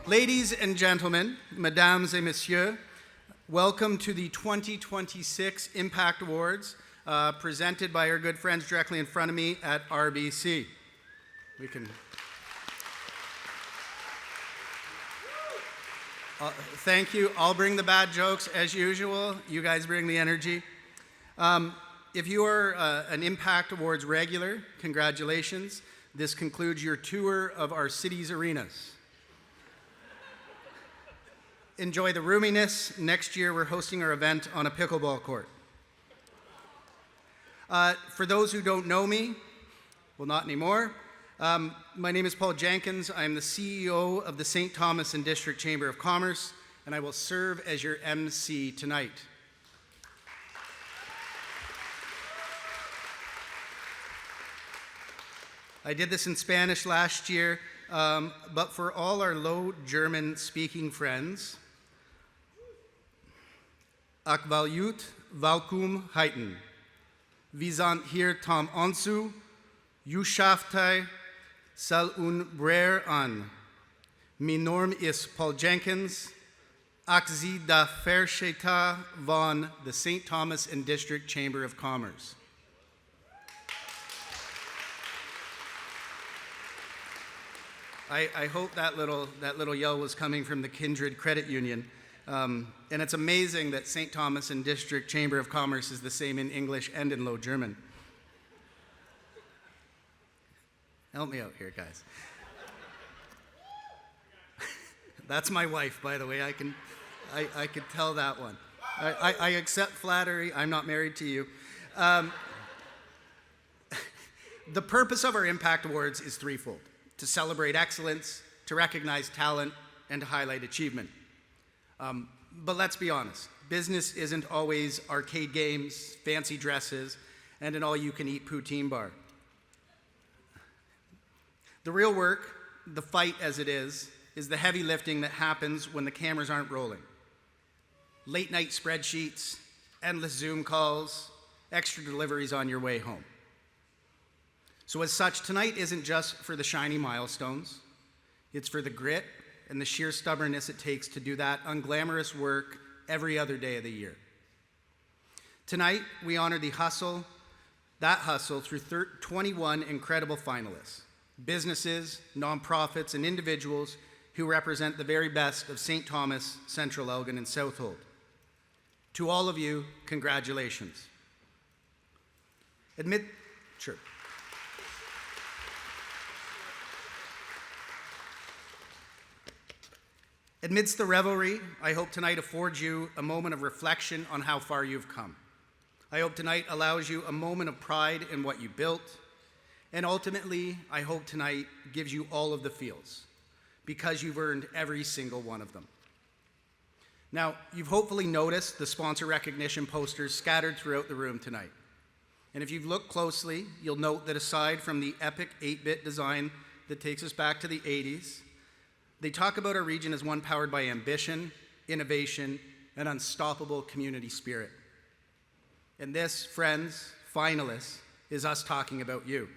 Ladies and gentlemen, mesdames et messieurs, welcome to the 2026 Impact Awards presented by our good friends directly in front of me at RBC. Thank you. I'll bring the bad jokes as usual. You guys bring the energy. If you are an Impact Awards regular, congratulations. This concludes your tour of our city's arenas. Enjoy the roominess. Next year, we're hosting our event on a pickleball court. For those who don't know me, well, not anymore, my name is Paul Jenkins. I'm the CEO of the St.Thomas and District Chamber of Commerce, and I will serve as your MC tonight. I did this in Spanish last year, but for all our Low German-speaking friends, Ak valjut valkum heiten. Vi sind hier tam onsu, Jushaftai sal un brer an. Mi norm is Paul Jenkins, Ak zi da Verscheta von the St. Thomas and District Chamber of Commerce. I hope that little yell was coming from the Kindred Credit Union. And it's amazing that St. Thomas and District Chamber of Commerce is the same in English and in Low German. Help me out here, guys. That's my wife, by the way. I could tell that one. I accept flattery. I'm not married to you. The purpose of our Impact Awards is threefold: to celebrate excellence, to recognize talent, and to highlight achievement. But let's be honest, business isn't always arcade games, fancy dresses, and an all-you-can-eat poutine bar. The real work, the fight as it is the heavy lifting that happens when the cameras aren't rolling. Late-night spreadsheets, endless Zoom calls, extra deliveries on your way home. So as such, tonight isn't just for the shiny milestones, it's for the grit and the sheer stubbornness it takes to do that unglamorous work every other day of the year. Tonight, we honor the hustle through 21 incredible finalists, businesses, nonprofits, and individuals who represent the very best of St. Thomas, Central Elgin, and Southold. To all of you, congratulations. Sure. Amidst the revelry, I hope tonight affords you a moment of reflection on how far you've come. I hope tonight allows you a moment of pride in what you built. And ultimately, I hope tonight gives you all of the feels, because you've earned every single one of them. Now, you've hopefully noticed the sponsor recognition posters scattered throughout the room tonight. And if you've looked closely, you'll note that aside from the epic 8-bit design that takes us back to the 80s, they talk about our region as one powered by ambition, innovation, and unstoppable community spirit. And this, friends, finalists, is us talking about you.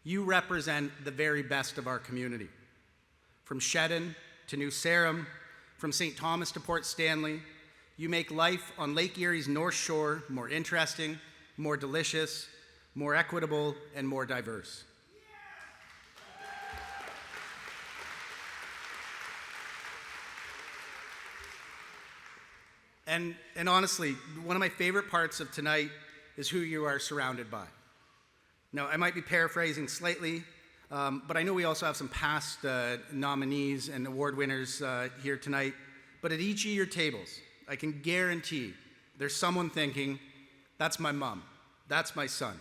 You represent the very best of our community. From Shedden to New Sarum, from St. Thomas to Port Stanley, you make life on Lake Erie's North Shore more interesting, more delicious, more equitable, and more diverse. And honestly, one of my favorite parts of tonight is who you are surrounded by. Now, I might be paraphrasing slightly, but I know we also have some past nominees and award winners here tonight. But at each of your tables, I can guarantee there's someone thinking, that's my mom, that's my son,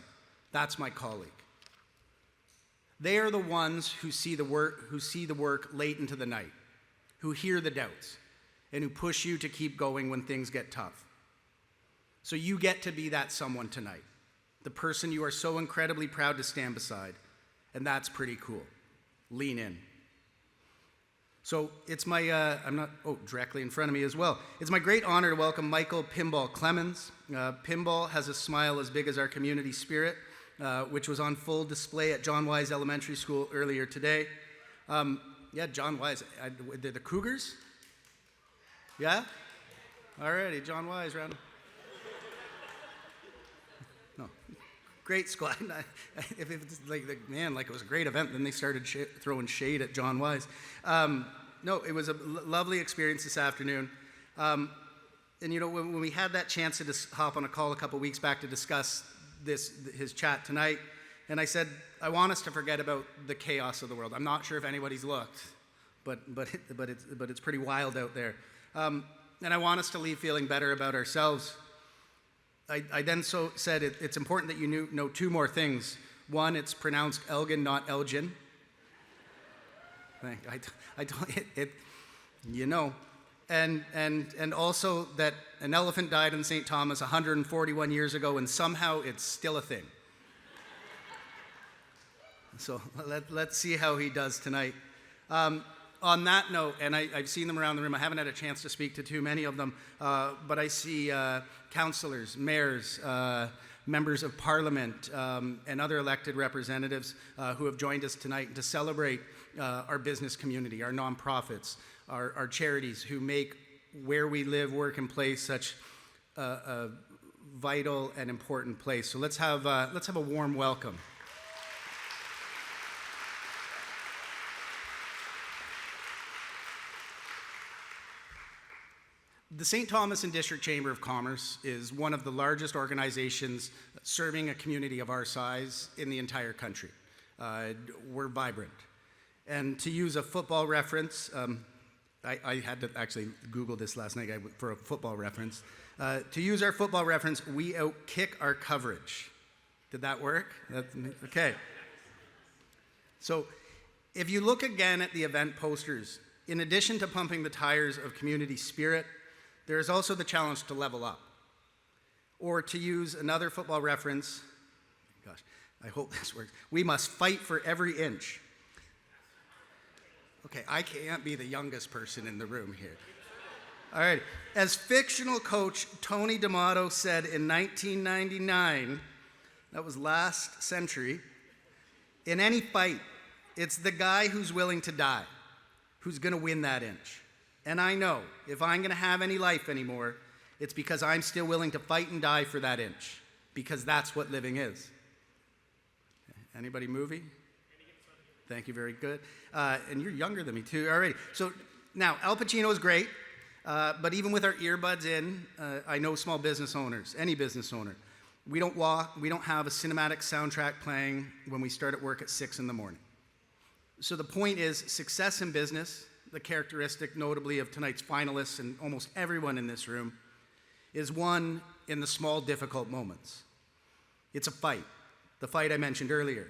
that's my colleague. They are the ones who see the work late into the night, who hear the doubts, and who push you to keep going when things get tough. So you get to be that someone tonight, the person you are so incredibly proud to stand beside, and that's pretty cool. Lean in. So it's my, directly in front of me as well. It's my great honor to welcome Michael Pinball Clemens. Pinball has a smile as big as our community spirit, which was on full display at John Wise Elementary School earlier today. Yeah, John Wise. They're the Cougars? Yeah? Alrighty, John Wise, round. No. Great squad. If it's like it was a great event, then they started throwing shade at John Wise. No, it was a lovely experience this afternoon. And when we had that chance to hop on a call a couple weeks back to discuss his chat tonight, and I said, I want us to forget about the chaos of the world. I'm not sure if anybody's looked, but it's pretty wild out there. And I want us to leave feeling better about ourselves. I then said it's important that you know two more things. One, it's pronounced Elgin, not Elgin. I don't. And also that an elephant died in St. Thomas 141 years ago, and somehow it's still a thing. So let's see how he does tonight. On that note, and I've seen them around the room, I haven't had a chance to speak to too many of them, but I see councillors, mayors, members of parliament, and other elected representatives who have joined us tonight to celebrate our business community, our nonprofits, our charities who make where we live, work, and play such a vital and important place. So let's have a warm welcome. The St. Thomas and District Chamber of Commerce is one of the largest organizations serving a community of our size in the entire country. We're vibrant. And to use a football reference, I had to actually Google this last night for a football reference. To use our football reference, we outkick our coverage. Did that work? Okay. So if you look again at the event posters, in addition to pumping the tires of community spirit, there is also the challenge to level up. Or to use another football reference, gosh, I hope this works. We must fight for every inch. Okay, I can't be the youngest person in the room here. All right, as fictional coach Tony D'Amato said in 1999, that was last century, in any fight, it's the guy who's willing to die who's gonna win that inch. And I know if I'm going to have any life anymore, it's because I'm still willing to fight and die for that inch, because that's what living is. Anybody movie? Thank you, very good. And you're younger than me too already. So now, Al Pacino is great, but even with our earbuds in, I know small business owners, any business owner. We don't have a cinematic soundtrack playing when we start at work at 6 in the morning. So the point is, success in business, the characteristic notably of tonight's finalists and almost everyone in this room, is won in the small, difficult moments. It's a fight, the fight I mentioned earlier.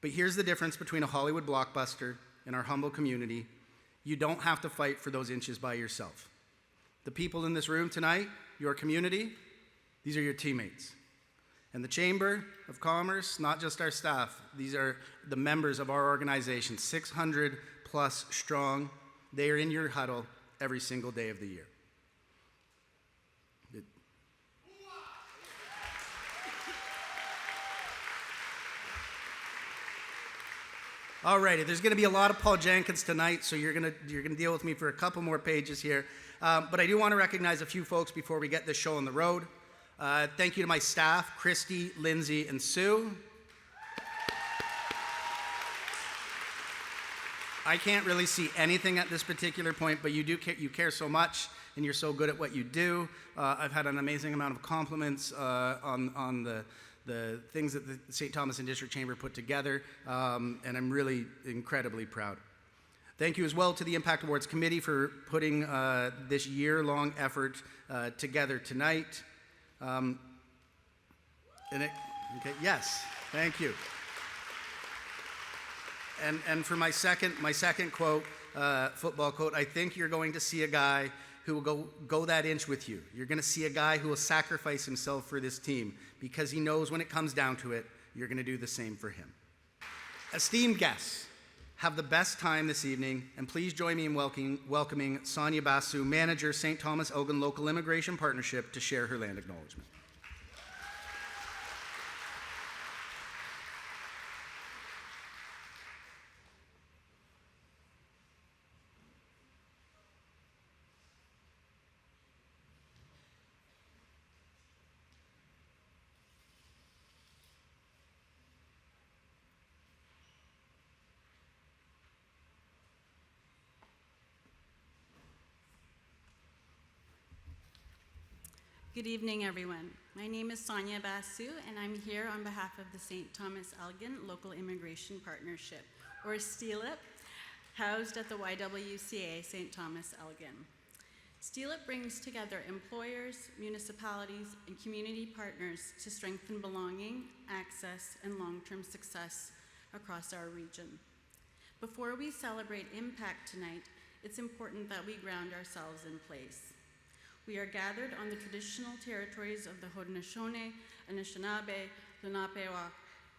But here's the difference between a Hollywood blockbuster and our humble community. You don't have to fight for those inches by yourself. The people in this room tonight, your community, these are your teammates. And the Chamber of Commerce, not just our staff, these are the members of our organization, 600 plus strong. They are in your huddle every single day of the year. All righty, there's going to be a lot of Paul Jenkins tonight, so you're going to deal with me for a couple more pages here. But I do want to recognize a few folks before we get this show on the road. Thank you to my staff, Christy, Lindsay, and Sue. I can't really see anything at this particular point, but you care so much, and you're so good at what you do. I've had an amazing amount of compliments on the things that the St. Thomas and District Chamber put together, and I'm really incredibly proud. Thank you as well to the Impact Awards Committee for putting this year-long effort together tonight. Yes, thank you. And for my second quote, football quote, I think you're going to see a guy who will go that inch with you. You're going to see a guy who will sacrifice himself for this team because he knows when it comes down to it, you're going to do the same for him. Esteemed guests, have the best time this evening, and please join me in welcoming Sonia Basu, Manager, St. Thomas Elgin Local Immigration Partnership, to share her land acknowledgement. Good evening, everyone. My name is Sonia Basu, and I'm here on behalf of the St. Thomas Elgin Local Immigration Partnership, or STELIP, housed at the YWCA St. Thomas Elgin. STELIP brings together employers, municipalities, and community partners to strengthen belonging, access, and long-term success across our region. Before we celebrate impact tonight, it's important that we ground ourselves in place. We are gathered on the traditional territories of the Haudenosaunee, Anishinaabe, Lenapehoik,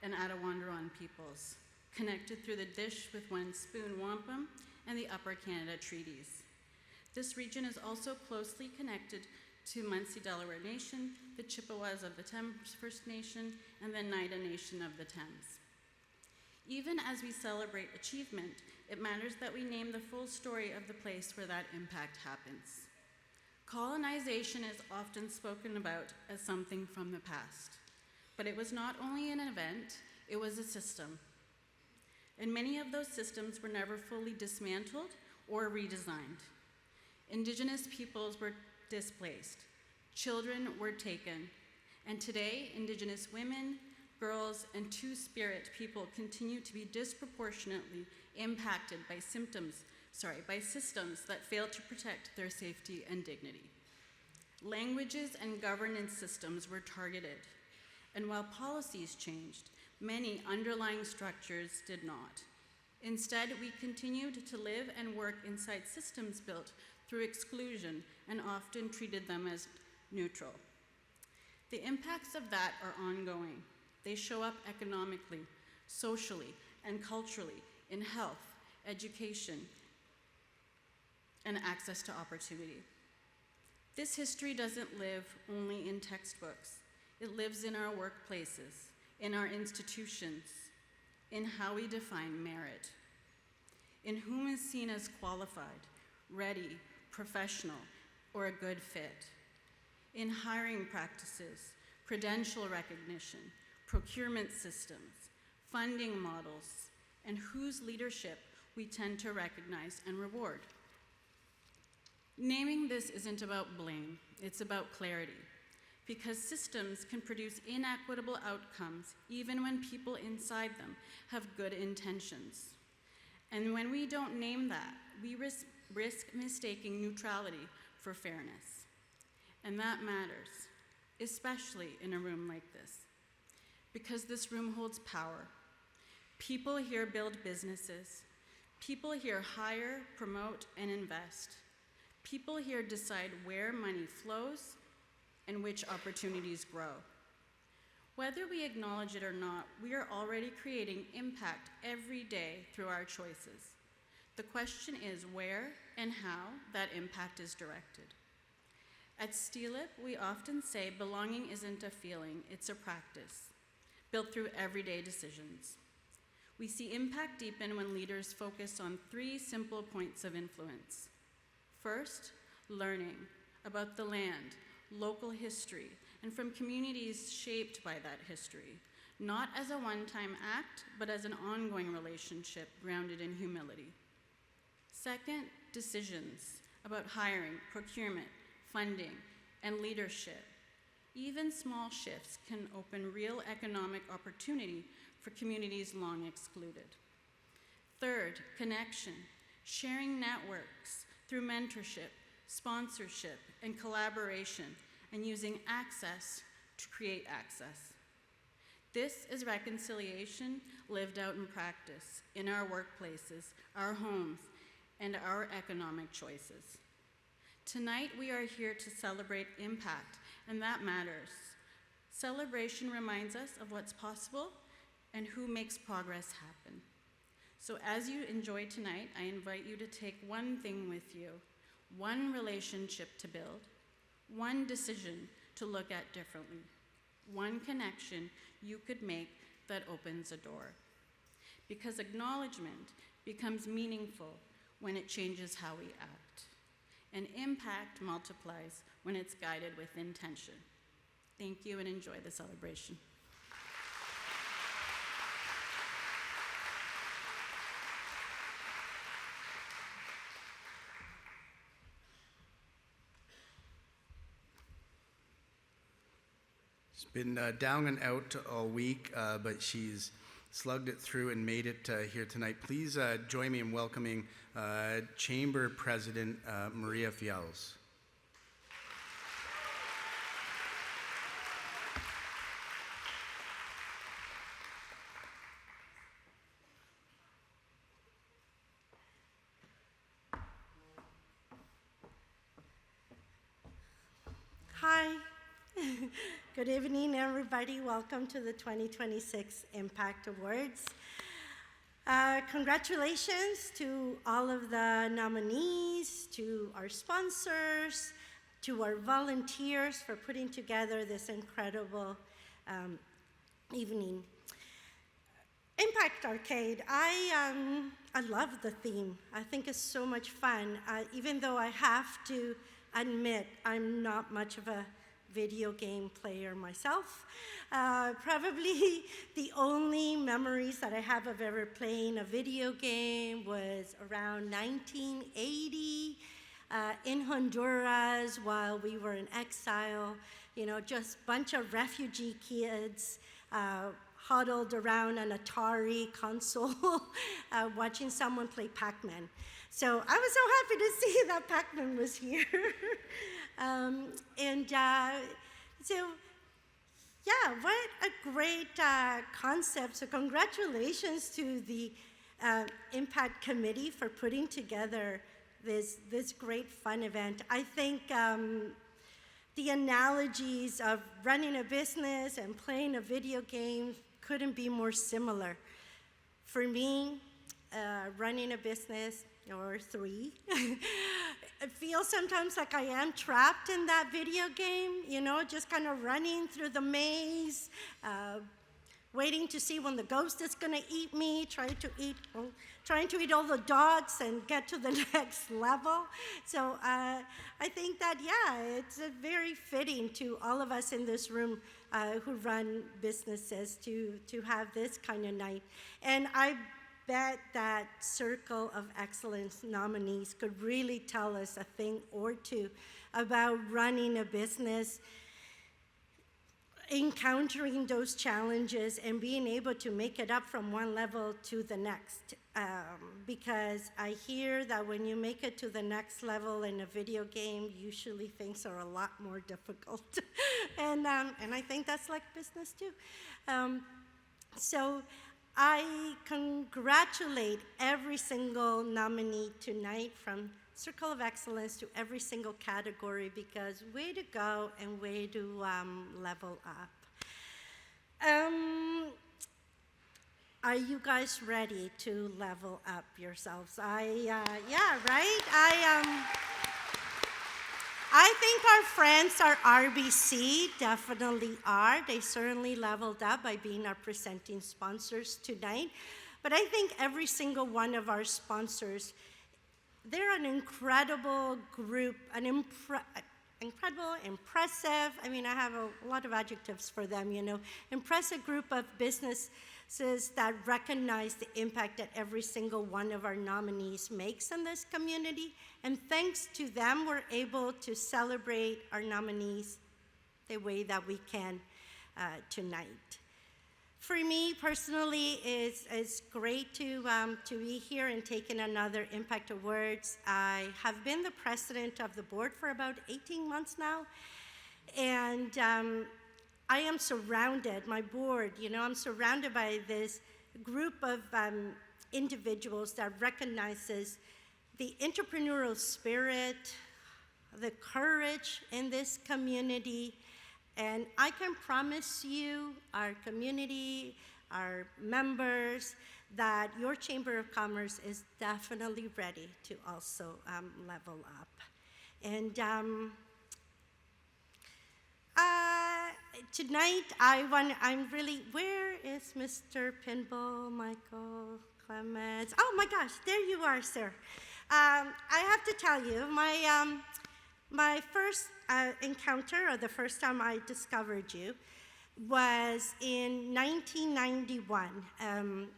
and Attawandaron peoples, connected through the Dish with One Spoon Wampum and the Upper Canada Treaties. This region is also closely connected to Munsee Delaware Nation, the Chippewas of the Thames First Nation, and the Naida Nation of the Thames. Even as we celebrate achievement, it matters that we name the full story of the place where that impact happens. Colonization is often spoken about as something from the past, but it was not only an event, it was a system. And many of those systems were never fully dismantled or redesigned. Indigenous peoples were displaced, children were taken, and today Indigenous women, girls, and Two-Spirit people continue to be disproportionately impacted by systems that fail to protect their safety and dignity. Languages and governance systems were targeted, and while policies changed, many underlying structures did not. Instead, we continued to live and work inside systems built through exclusion and often treated them as neutral. The impacts of that are ongoing. They show up economically, socially, and culturally in health, education, and access to opportunity. This history doesn't live only in textbooks. It lives in our workplaces, in our institutions, in how we define merit, in whom is seen as qualified, ready, professional, or a good fit, in hiring practices, credential recognition, procurement systems, funding models, and whose leadership we tend to recognize and reward. Naming this isn't about blame, it's about clarity, because systems can produce inequitable outcomes even when people inside them have good intentions. And when we don't name that, we risk mistaking neutrality for fairness. And that matters, especially in a room like this, because this room holds power. People here build businesses. People here hire, promote, and invest. People here decide where money flows and which opportunities grow. Whether we acknowledge it or not, we are already creating impact every day through our choices. The question is where and how that impact is directed. At STELIP, we often say belonging isn't a feeling, it's a practice, built through everyday decisions. We see impact deepen when leaders focus on 3 simple points of influence. First, learning about the land, local history, and from communities shaped by that history, not as a one-time act, but as an ongoing relationship grounded in humility. Second, decisions about hiring, procurement, funding, and leadership. Even small shifts can open real economic opportunity for communities long excluded. Third, connection, sharing networks through mentorship, sponsorship, and collaboration, and using access to create access. This is reconciliation lived out in practice in our workplaces, our homes, and our economic choices. Tonight, we are here to celebrate impact, and that matters. Celebration reminds us of what's possible and who makes progress happen. So as you enjoy tonight, I invite you to take one thing with you, one relationship to build, one decision to look at differently, one connection you could make that opens a door. Because acknowledgement becomes meaningful when it changes how we act. And impact multiplies when it's guided with intention. Thank you and enjoy the celebration. Been down and out all week, but she's slugged it through and made it here tonight. Please join me in welcoming Chamber President Maria Fiales. Hi. Good evening, everybody. Welcome to the 2026 Impact Awards. Congratulations to all of the nominees, to our sponsors, to our volunteers for putting together this incredible evening. Impact Arcade, I love the theme. I think it's so much fun, even though I have to admit I'm not much of a video game player myself. Probably the only memories that I have of ever playing a video game was around 1980 in Honduras while we were in exile. You know, just a bunch of refugee kids huddled around an Atari console watching someone play Pac-Man. So I was so happy to see that Pac-Man was here. Yeah, what a great concept. So congratulations to the Impact Committee for putting together this great fun event. I think the analogies of running a business and playing a video game couldn't be more similar. For me, running a business, or three, it feels sometimes like I am trapped in that video game, you know, just kind of running through the maze, waiting to see when the ghost is gonna eat me, trying to eat all the dogs and get to the next level. So I think that, yeah, it's very fitting to all of us in this room who run businesses to have this kind of night. And I bet that Circle of Excellence nominees could really tell us a thing or two about running a business, encountering those challenges, and being able to make it up from one level to the next. Because I hear that when you make it to the next level in a video game, usually things are a lot more difficult. And I think that's like business too. So I congratulate every single nominee tonight, from Circle of Excellence to every single category, because way to go and way to level up. Are you guys ready to level up yourselves? Yeah, right? I think our friends, our RBC, definitely are. They certainly leveled up by being our presenting sponsors tonight. But I think every single one of our sponsors, they're an incredible group, incredible, impressive. I mean, I have a lot of adjectives for them, you know. Impressive group of businesses that recognize the impact that every single one of our nominees makes in this community. And thanks to them, we're able to celebrate our nominees the way that we can tonight. For me personally, it's great to be here and taking another Impact Awards. I have been the president of the board for about 18 months now, and I am surrounded, my board, you know, I'm surrounded by this group of individuals that recognizes the entrepreneurial spirit, the courage in this community. And I can promise you, our community, our members, that your Chamber of Commerce is definitely ready to also level up. And tonight, where is Mr. Pinball, Michael Clements? Oh my gosh, there you are, sir. I have to tell you, my first encounter, or the first time I discovered you, was in 1991.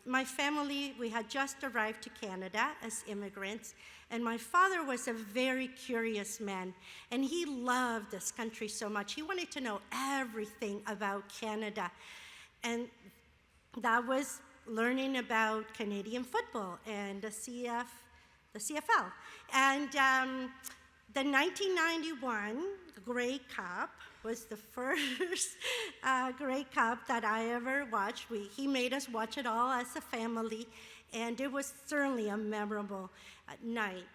My family, we had just arrived to Canada as immigrants, and my father was a very curious man, and he loved this country so much. He wanted to know everything about Canada, and that was learning about Canadian football and the CFL. And the 1991 Grey Cup was the first Grey Cup that I ever watched. He made us watch it all as a family, and it was certainly a memorable night.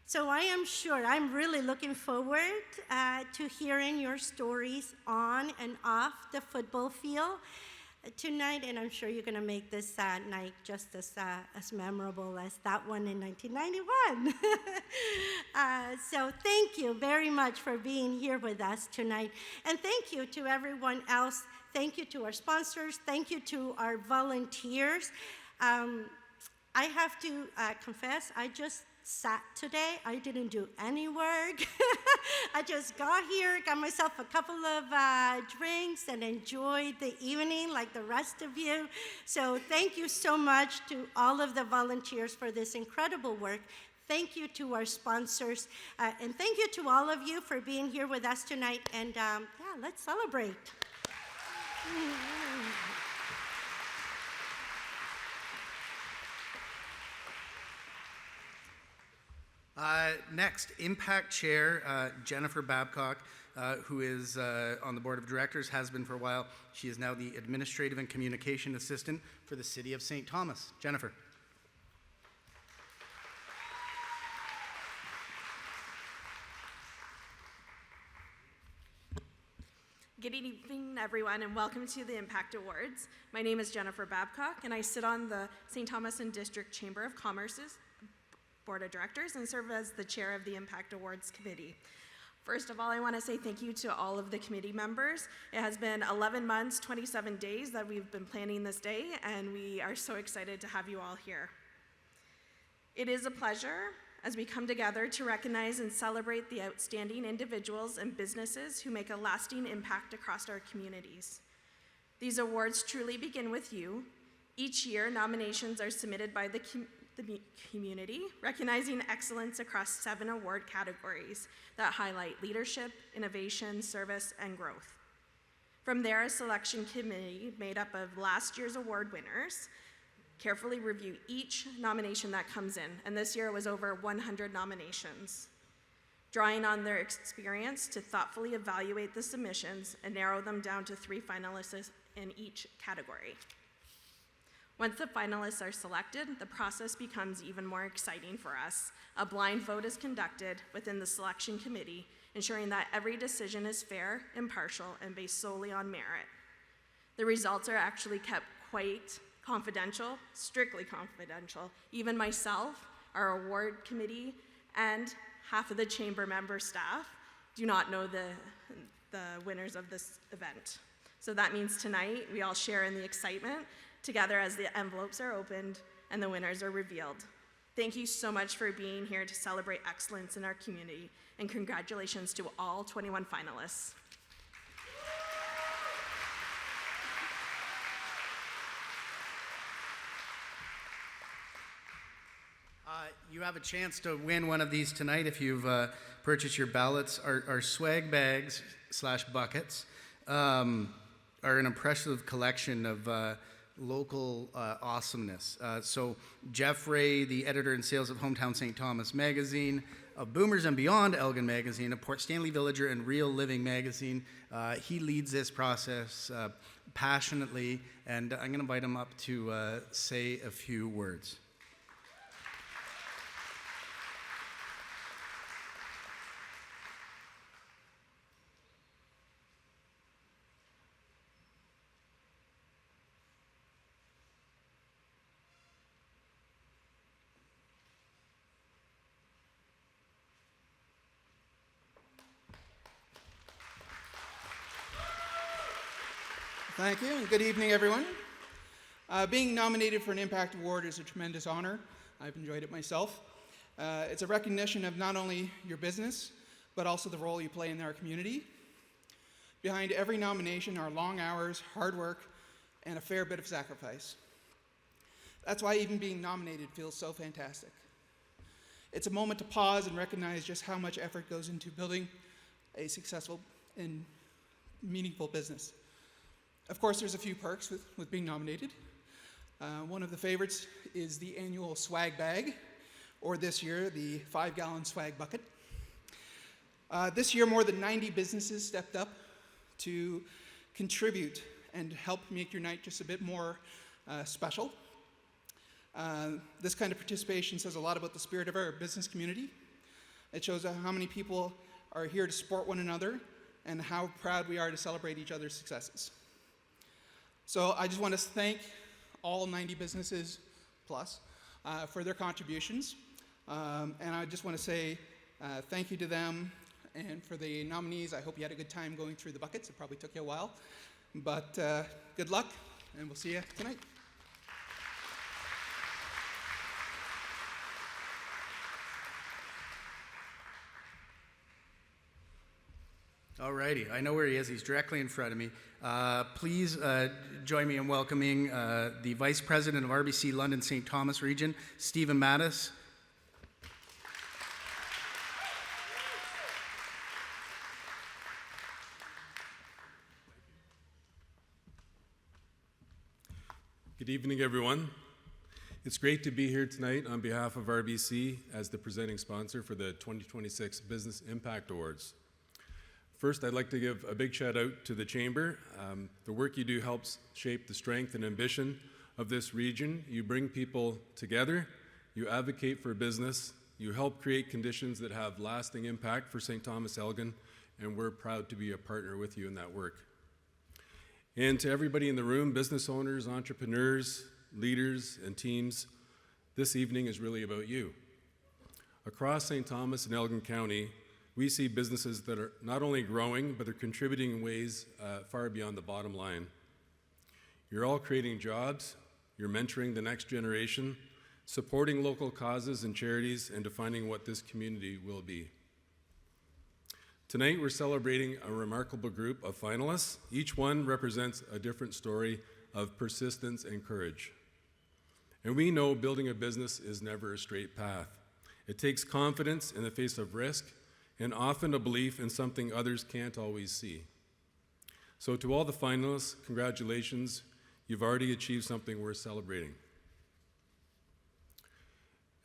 So I am sure, I'm really looking forward to hearing your stories on and off the football field tonight, and I'm sure you're going to make this night just as memorable as that one in 1991. So thank you very much for being here with us tonight, and thank you to everyone else. Thank you to our sponsors. Thank you to our volunteers. I have to confess, I just sat today. I didn't do any work. I just got here, got myself a couple of drinks, and enjoyed the evening like the rest of you. So thank you so much to all of the volunteers for this incredible work. Thank you to our sponsors, and thank you to all of you for being here with us tonight. And yeah, let's celebrate. Next, Impact Chair Jennifer Babcock, who is on the Board of Directors, has been for a while. She is now the Administrative and Communication Assistant for the City of St. Thomas. Jennifer. Good evening, everyone, and welcome to the Impact Awards. My name is Jennifer Babcock, and I sit on the St. Thomas and District Chamber of Commerce's Board of Directors and serve as the chair of the Impact Awards Committee. First of all, I want to say thank you to all of the committee members. It has been 11 months, 27 days that we've been planning this day, and we are so excited to have you all here. It is a pleasure as we come together to recognize and celebrate the outstanding individuals and businesses who make a lasting impact across our communities. These awards truly begin with you. Each year, nominations are submitted by the community, recognizing excellence across 7 award categories that highlight leadership, innovation, service, and growth. From there, a selection committee made up of last year's award winners carefully review each nomination that comes in, and this year it was over 100 nominations, drawing on their experience to thoughtfully evaluate the submissions and narrow them down to 3 finalists in each category. Once the finalists are selected, the process becomes even more exciting for us. A blind vote is conducted within the selection committee, ensuring that every decision is fair, impartial, and based solely on merit. The results are actually kept quite confidential, strictly confidential. Even myself, our award committee, and half of the chamber member staff do not know the winners of this event. So that means tonight we all share in the excitement together as the envelopes are opened and the winners are revealed. Thank you so much for being here to celebrate excellence in our community, and congratulations to all 21 finalists. You have a chance to win one of these tonight if you've purchased your ballots. Our swag bags / buckets are an impressive collection of local awesomeness. So Jeff Ray, the editor and sales of Hometown St. Thomas magazine, of Boomers and Beyond Elgin magazine, of Port Stanley Villager and Real Living magazine, he leads this process passionately, and I'm going to invite him up to say a few words. Thank you, and good evening, everyone. Being nominated for an Impact Award is a tremendous honor. I've enjoyed it myself. It's a recognition of not only your business, but also the role you play in our community. Behind every nomination are long hours, hard work, and a fair bit of sacrifice. That's why even being nominated feels so fantastic. It's a moment to pause and recognize just how much effort goes into building a successful and meaningful business. Of course, there's a few perks with being nominated. One of the favorites is the annual swag bag, or this year, the 5-gallon swag bucket. This year, more than 90 businesses stepped up to contribute and help make your night just a bit more special. This kind of participation says a lot about the spirit of our business community. It shows how many people are here to support one another and how proud we are to celebrate each other's successes. So I just want to thank all 90 businesses plus for their contributions. And I just want to say thank you to them, and for the nominees, I hope you had a good time going through the buckets. It probably took you a while, but good luck, and we'll see you tonight. All righty, I know where he is. He's directly in front of me. Please join me in welcoming the Vice President of RBC London St. Thomas region, Stephen Mattis. Good evening, everyone. It's great to be here tonight on behalf of RBC as the presenting sponsor for the 2026 Business Impact Awards. First, I'd like to give a big shout out to the Chamber. The work you do helps shape the strength and ambition of this region. You bring people together, you advocate for business, you help create conditions that have lasting impact for St. Thomas Elgin, and we're proud to be a partner with you in that work. And to everybody in the room, business owners, entrepreneurs, leaders, and teams, this evening is really about you. Across St. Thomas and Elgin County, we see businesses that are not only growing, but they're contributing in ways far beyond the bottom line. You're all creating jobs, you're mentoring the next generation, supporting local causes and charities, and defining what this community will be. Tonight, we're celebrating a remarkable group of finalists. Each one represents a different story of persistence and courage. And we know building a business is never a straight path. It takes confidence in the face of risk, and often a belief in something others can't always see. So to all the finalists, congratulations. You've already achieved something worth celebrating.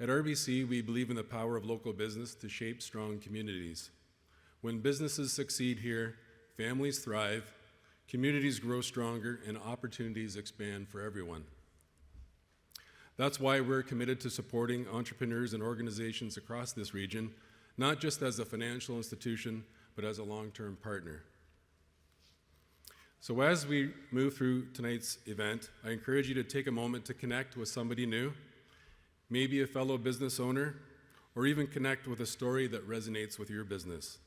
At RBC, we believe in the power of local business to shape strong communities. When businesses succeed here, families thrive, communities grow stronger, and opportunities expand for everyone. That's why we're committed to supporting entrepreneurs and organizations across this region, not just as a financial institution, but as a long-term partner. So as we move through tonight's event, I encourage you to take a moment to connect with somebody new, maybe a fellow business owner, or even connect with a story that resonates with your business.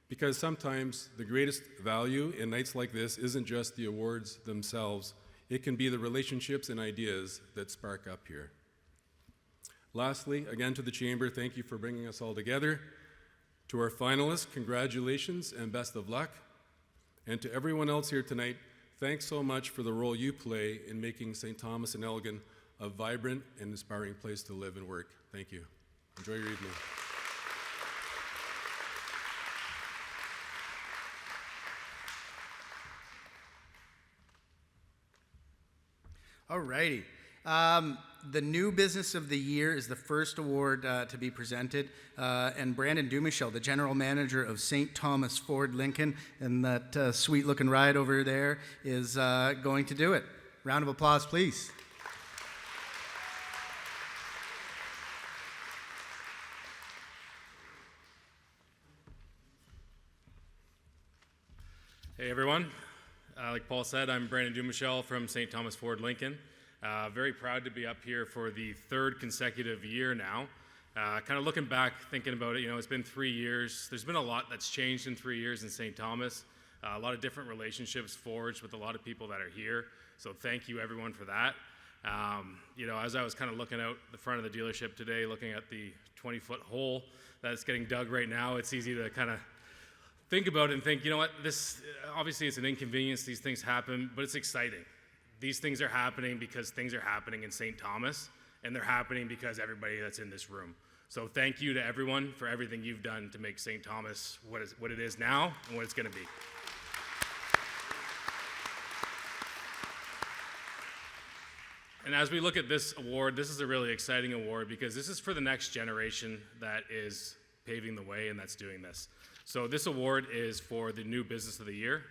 Because sometimes the greatest value in nights like this isn't just the awards themselves, it can be the relationships and ideas that spark up here. Lastly, again to the Chamber, thank you for bringing us all together. To our finalists, congratulations and best of luck. And to everyone else here tonight, thanks so much for the role you play in making St. Thomas and Elgin a vibrant and inspiring place to live and work. Thank you. Enjoy your evening. All righty. The new business of the year is the first award to be presented, and Brandon Dumichel, the general manager of St. Thomas Ford Lincoln, and that sweet-looking ride over there is going to do it. Round of applause, please. Hey everyone, like Paul said, I'm Brandon Dumichel from St. Thomas Ford Lincoln. Very proud to be up here for the third consecutive year now. Kind of looking back, thinking about it, it's been 3 years. There's been a lot that's changed in 3 years in St. Thomas. A lot of different relationships forged with a lot of people that are here. So thank you everyone for that. As I was kind of looking out the front of the dealership today, looking at the 20-foot hole that's getting dug right now, it's easy to kind of think about it and think, you know what, this, obviously it's an inconvenience, these things happen, but it's exciting. These things are happening because things are happening in St. Thomas, and they're happening because everybody that's in this room. So thank you to everyone for everything you've done to make St. Thomas what it is now and what it's gonna be. And as we look at this award, this is a really exciting award because this is for the next generation that is paving the way and that's doing this. So this award is for the new business of the year.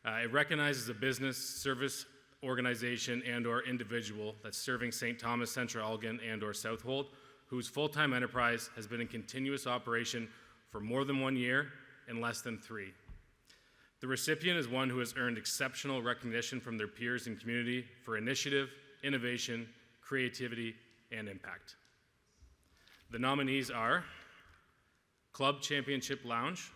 It recognizes a business, service, organization, and/or individual that's serving St. Thomas, Central Elgin, and/or Southold, whose full-time enterprise has been in continuous operation for more than 1 year and less than 3. The recipient is one who has earned exceptional recognition from their peers and community for initiative, innovation, creativity, and impact. The nominees are Club Championship Lounge,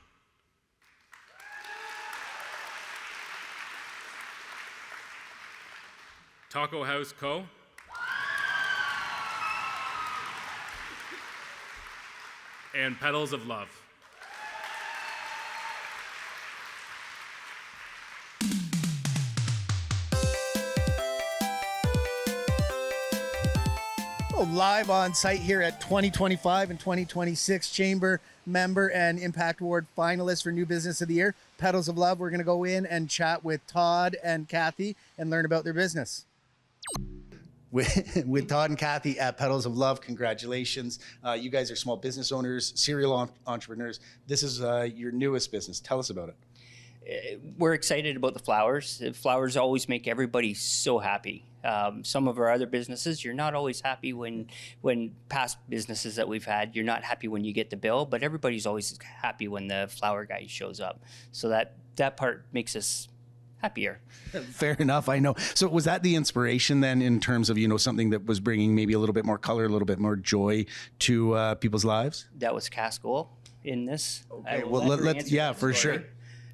Taco House Co., and Petals of Love. Live on site here at 2025 and 2026 Chamber Member and Impact Award finalists for New Business of the Year, Petals of Love. We're going to go in and chat with Todd and Kathy and learn about their business. With Todd and Kathy at Petals of Love, congratulations. You guys are small business owners, serial entrepreneurs. This is your newest business. Tell us about it. We're excited about the flowers. Flowers always make everybody so happy. Some of our other businesses, you're not always happy when past businesses that we've had, you're not happy when you get the bill, but everybody's always happy when the flower guy shows up. So that part makes us happier. Fair enough, I know. So was that the inspiration then in terms of, something that was bringing maybe a little bit more color, a little bit more joy to people's lives? That was cast goal in this. Okay, well, let's yeah, for sure.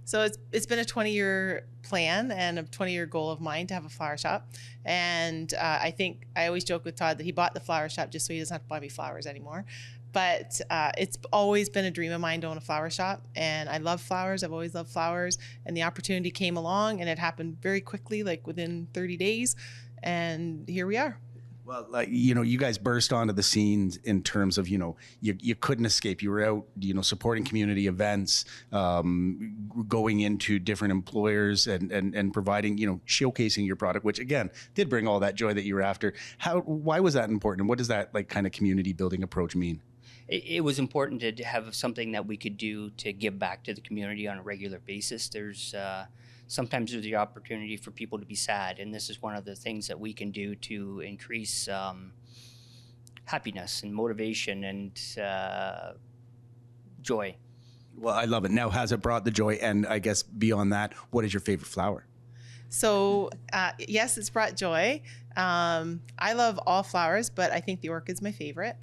So it's been a 20-year plan and a 20-year goal of mine to have a flower shop. And I think I always joke with Todd that he bought the flower shop just so he doesn't have to buy me flowers anymore. But it's always been a dream of mine to own a flower shop. And I love flowers. I've always loved flowers. And the opportunity came along and it happened very quickly, like within 30 days. And here we are. Well, you guys burst onto the scenes in terms of, you couldn't escape. You were out, supporting community events, going into different employers and providing, showcasing your product, which again, did bring all that joy that you were after. Why was that important? And what does that kind of community building approach mean? It was important to have something that we could do to give back to the community on a regular basis. Sometimes there's the opportunity for people to be sad, and this is one of the things that we can do to increase happiness and motivation and joy. Well, I love it. Now, has it brought the joy? And I guess beyond that, what is your favorite flower? So yes, it's brought joy. I love all flowers, but I think the orchid's my favorite.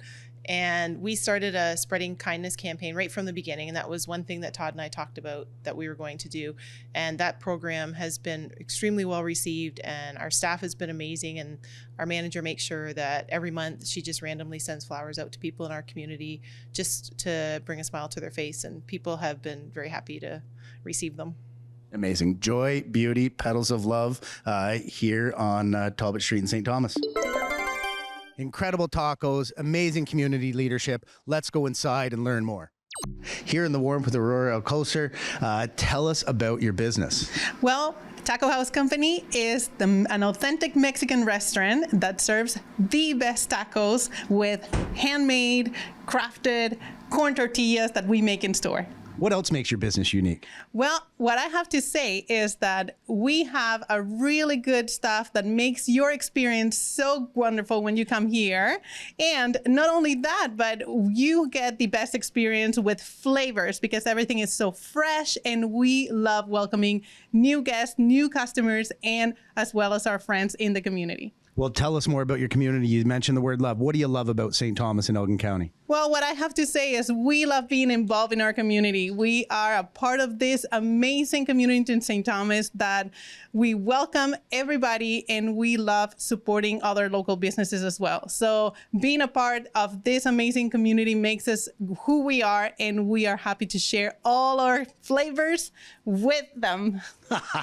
And we started a spreading kindness campaign right from the beginning. And that was one thing that Todd and I talked about that we were going to do. And that program has been extremely well received and our staff has been amazing. And our manager makes sure that every month she just randomly sends flowers out to people in our community just to bring a smile to their face. And people have been very happy to receive them. Amazing. Joy, beauty, Petals of Love here on Talbot Street in St. Thomas. Incredible tacos, amazing community leadership. Let's go inside and learn more. Here in the warmth with Aurora Alcocer, tell us about your business. Well, Taco House Company is an authentic Mexican restaurant that serves the best tacos with handmade, crafted corn tortillas that we make in store. What else makes your business unique? Well, what I have to say is that we have a really good stuff that makes your experience so wonderful when you come here. And not only that, but you get the best experience with flavors because everything is so fresh and we love welcoming new guests, new customers, and as well as our friends in the community. Well, tell us more about your community. You mentioned the word love. What do you love about St. Thomas in Elgin County? Well, what I have to say is we love being involved in our community. We are a part of this amazing community in St. Thomas that we welcome everybody, and we love supporting other local businesses as well. So being a part of this amazing community makes us who we are, and we are happy to share all our flavors with them.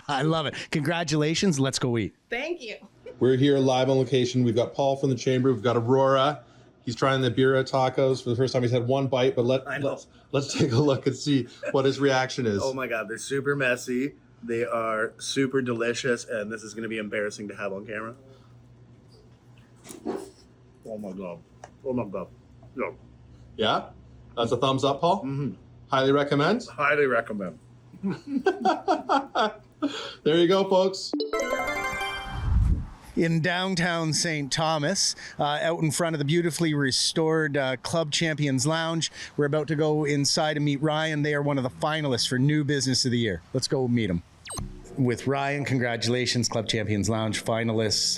I love it. Congratulations. Let's go eat. Thank you. We're here live on location. We've got Paul from the Chamber. We've got Aurora. He's trying the birria tacos for the first time. He's had one bite, but let's take a look and see what his reaction is. Oh my God, they're super messy. They are super delicious, and this is going to be embarrassing to have on camera. Oh my God. Oh my God. Yeah. Yeah? That's a thumbs up, Paul? Mm-hmm. Highly recommend? Highly recommend. There you go, folks. In downtown St. Thomas, out in front of the beautifully restored Club Champions Lounge. We're about to go inside and meet Ryan. They are one of the finalists for New Business of the Year. Let's go meet them. With Ryan, congratulations, Club Champions Lounge finalists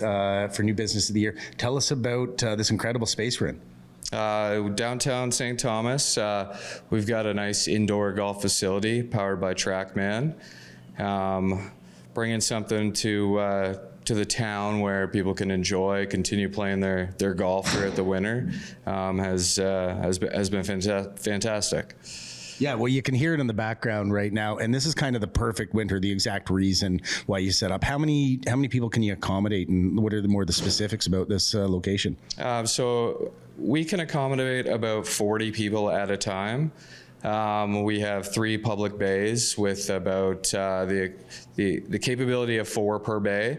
for New Business of the Year. Tell us about this incredible space we're in. Downtown St. Thomas, we've got a nice indoor golf facility powered by TrackMan. Bringing something to the town where people can continue playing their golf throughout the winter has been fantastic. Yeah, well, you can hear it in the background right now, and this is kind of the perfect winter, the exact reason why you set up. How many people can you accommodate, and what are the specifics about this location? So we can accommodate about 40 people at a time. We have 3 public bays with about the capability of 4 per bay.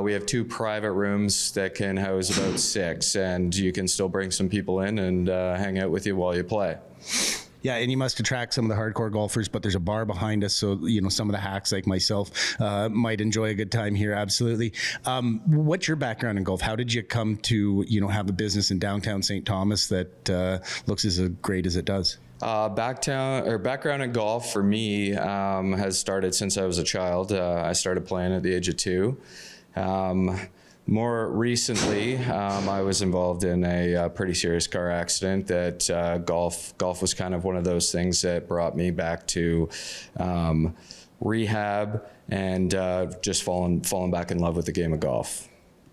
We have 2 private rooms that can house about 6, and you can still bring some people in and hang out with you while you play. Yeah, and you must attract some of the hardcore golfers, but there's a bar behind us, so some of the hacks like myself might enjoy a good time here. Absolutely. What's your background in golf? How did you come to have a business in downtown St. Thomas that looks as great as it does? Background in golf for me has started since I was a child. I started playing at the age of 2. More recently, I was involved in a pretty serious car accident that golf was kind of one of those things that brought me back to rehab and just falling back in love with the game of golf.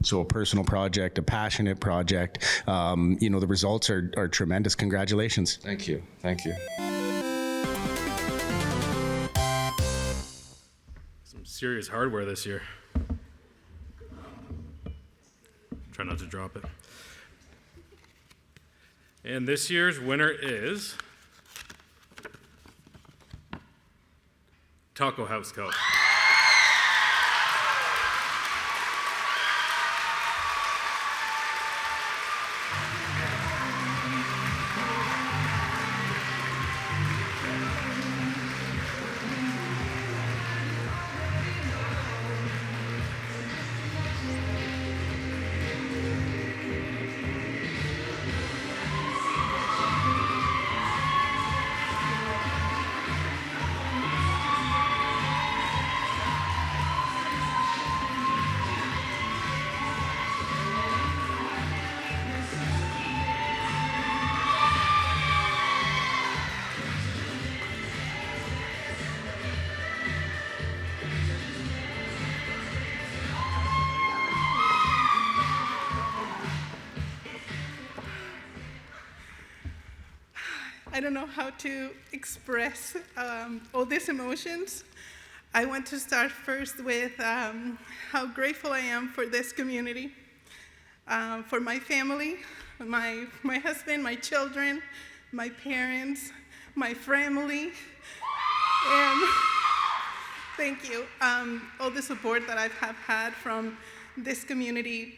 So a personal project, a passionate project. The results are tremendous. Congratulations. Thank you. Thank you. Some serious hardware this year. Try not to drop it. And this year's winner is Taco House Co. I don't know how to express all these emotions. I want to start first with how grateful I am for this community, for my family, my husband, my children, my parents, my family, and thank you. All the support that I have had from this community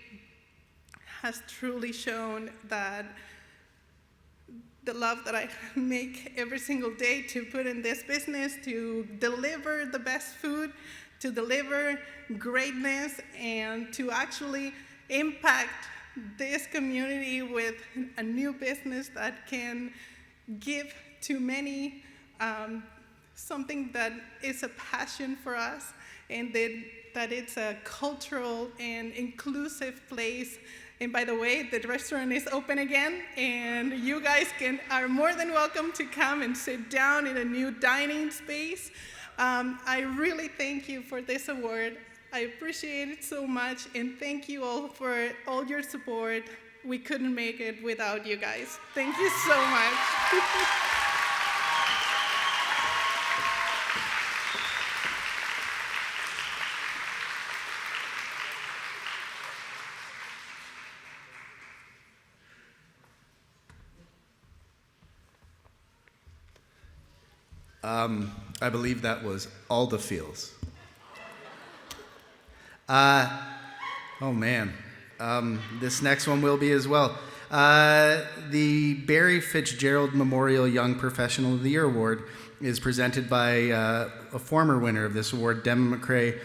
has truly shown that the love that I make every single day to put in this business, to deliver the best food, to deliver greatness, and to actually impact this community with a new business that can give to many something that is a passion for us and that it's a cultural and inclusive place. And by the way, the restaurant is open again, and you guys are more than welcome to come and sit down in a new dining space. I really thank you for this award. I appreciate it so much, and thank you all for all your support. We couldn't make it without you guys. Thank you so much. I believe that was all the feels. Oh man, this next one will be as well. The Barry Fitzgerald Memorial Young Professional of the Year Award is presented by a former winner of this award, Dema McCrae,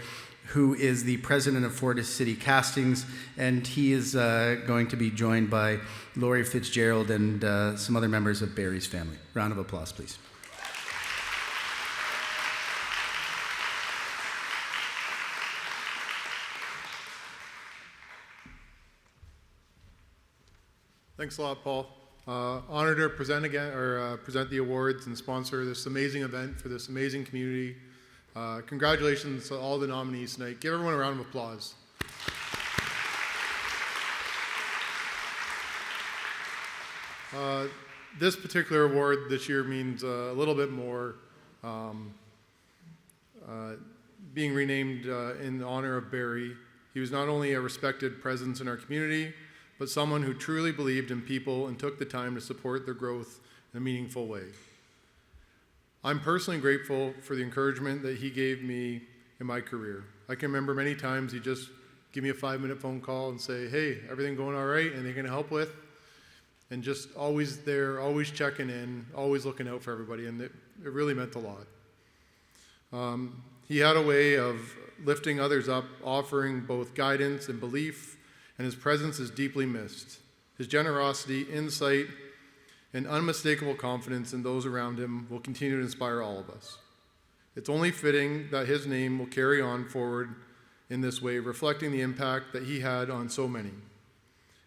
who is the president of Fortis City Castings, and he is going to be joined by Laurie Fitzgerald and some other members of Barry's family. Round of applause, please. Thanks a lot, Paul. Honored to present again, or present the awards and sponsor this amazing event for this amazing community. Congratulations to all the nominees tonight. Give everyone a round of applause. This particular award this year means a little bit more. Being renamed in honor of Barry. He was not only a respected presence in our community, but someone who truly believed in people and took the time to support their growth in a meaningful way. I'm personally grateful for the encouragement that he gave me in my career. I can remember many times he'd just give me a 5-minute phone call and say, hey, everything going all right? Anything I can help with? And just always there, always checking in, always looking out for everybody, and it really meant a lot. He had a way of lifting others up, offering both guidance and belief, and his presence is deeply missed. His generosity, insight, and unmistakable confidence in those around him will continue to inspire all of us. It's only fitting that his name will carry on forward in this way, reflecting the impact that he had on so many.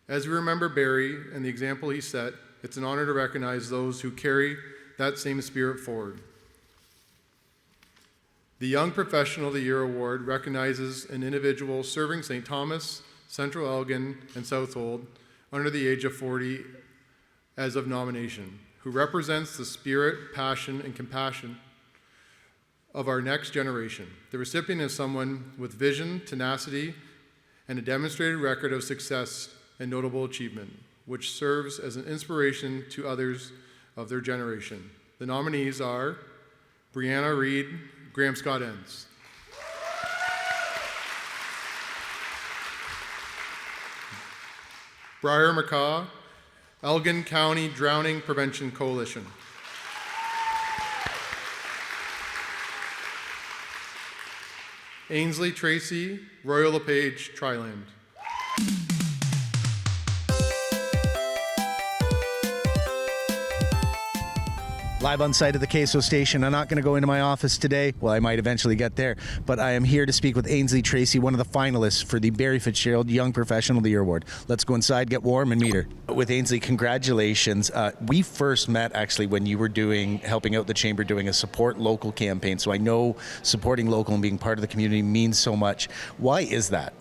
As we remember Barry and the example he set, it's an honor to recognize those who carry that same spirit forward. The Young Professional of the Year Award recognizes an individual serving St. Thomas, Central Elgin, and Southold under the age of 40 as of nomination, who represents the spirit, passion, and compassion of our next generation. The recipient is someone with vision, tenacity, and a demonstrated record of success and notable achievement, which serves as an inspiration to others of their generation. The nominees are Brianna Reed, Graham Scott Enns. Briar McCaw, Elgin County Drowning Prevention Coalition. Ainsley Tracy, Royal LePage, Triland. Live on site at the Queso Station. I'm not going to go into my office today. Well, I might eventually get there. But I am here to speak with Ainsley Tracy, one of the finalists for the Barry Fitzgerald Young Professional of the Year Award. Let's go inside, get warm, and meet her. With Ainsley, congratulations. We first met actually when you were helping out the Chamber doing a support local campaign. So I know supporting local and being part of the community means so much. Why is that?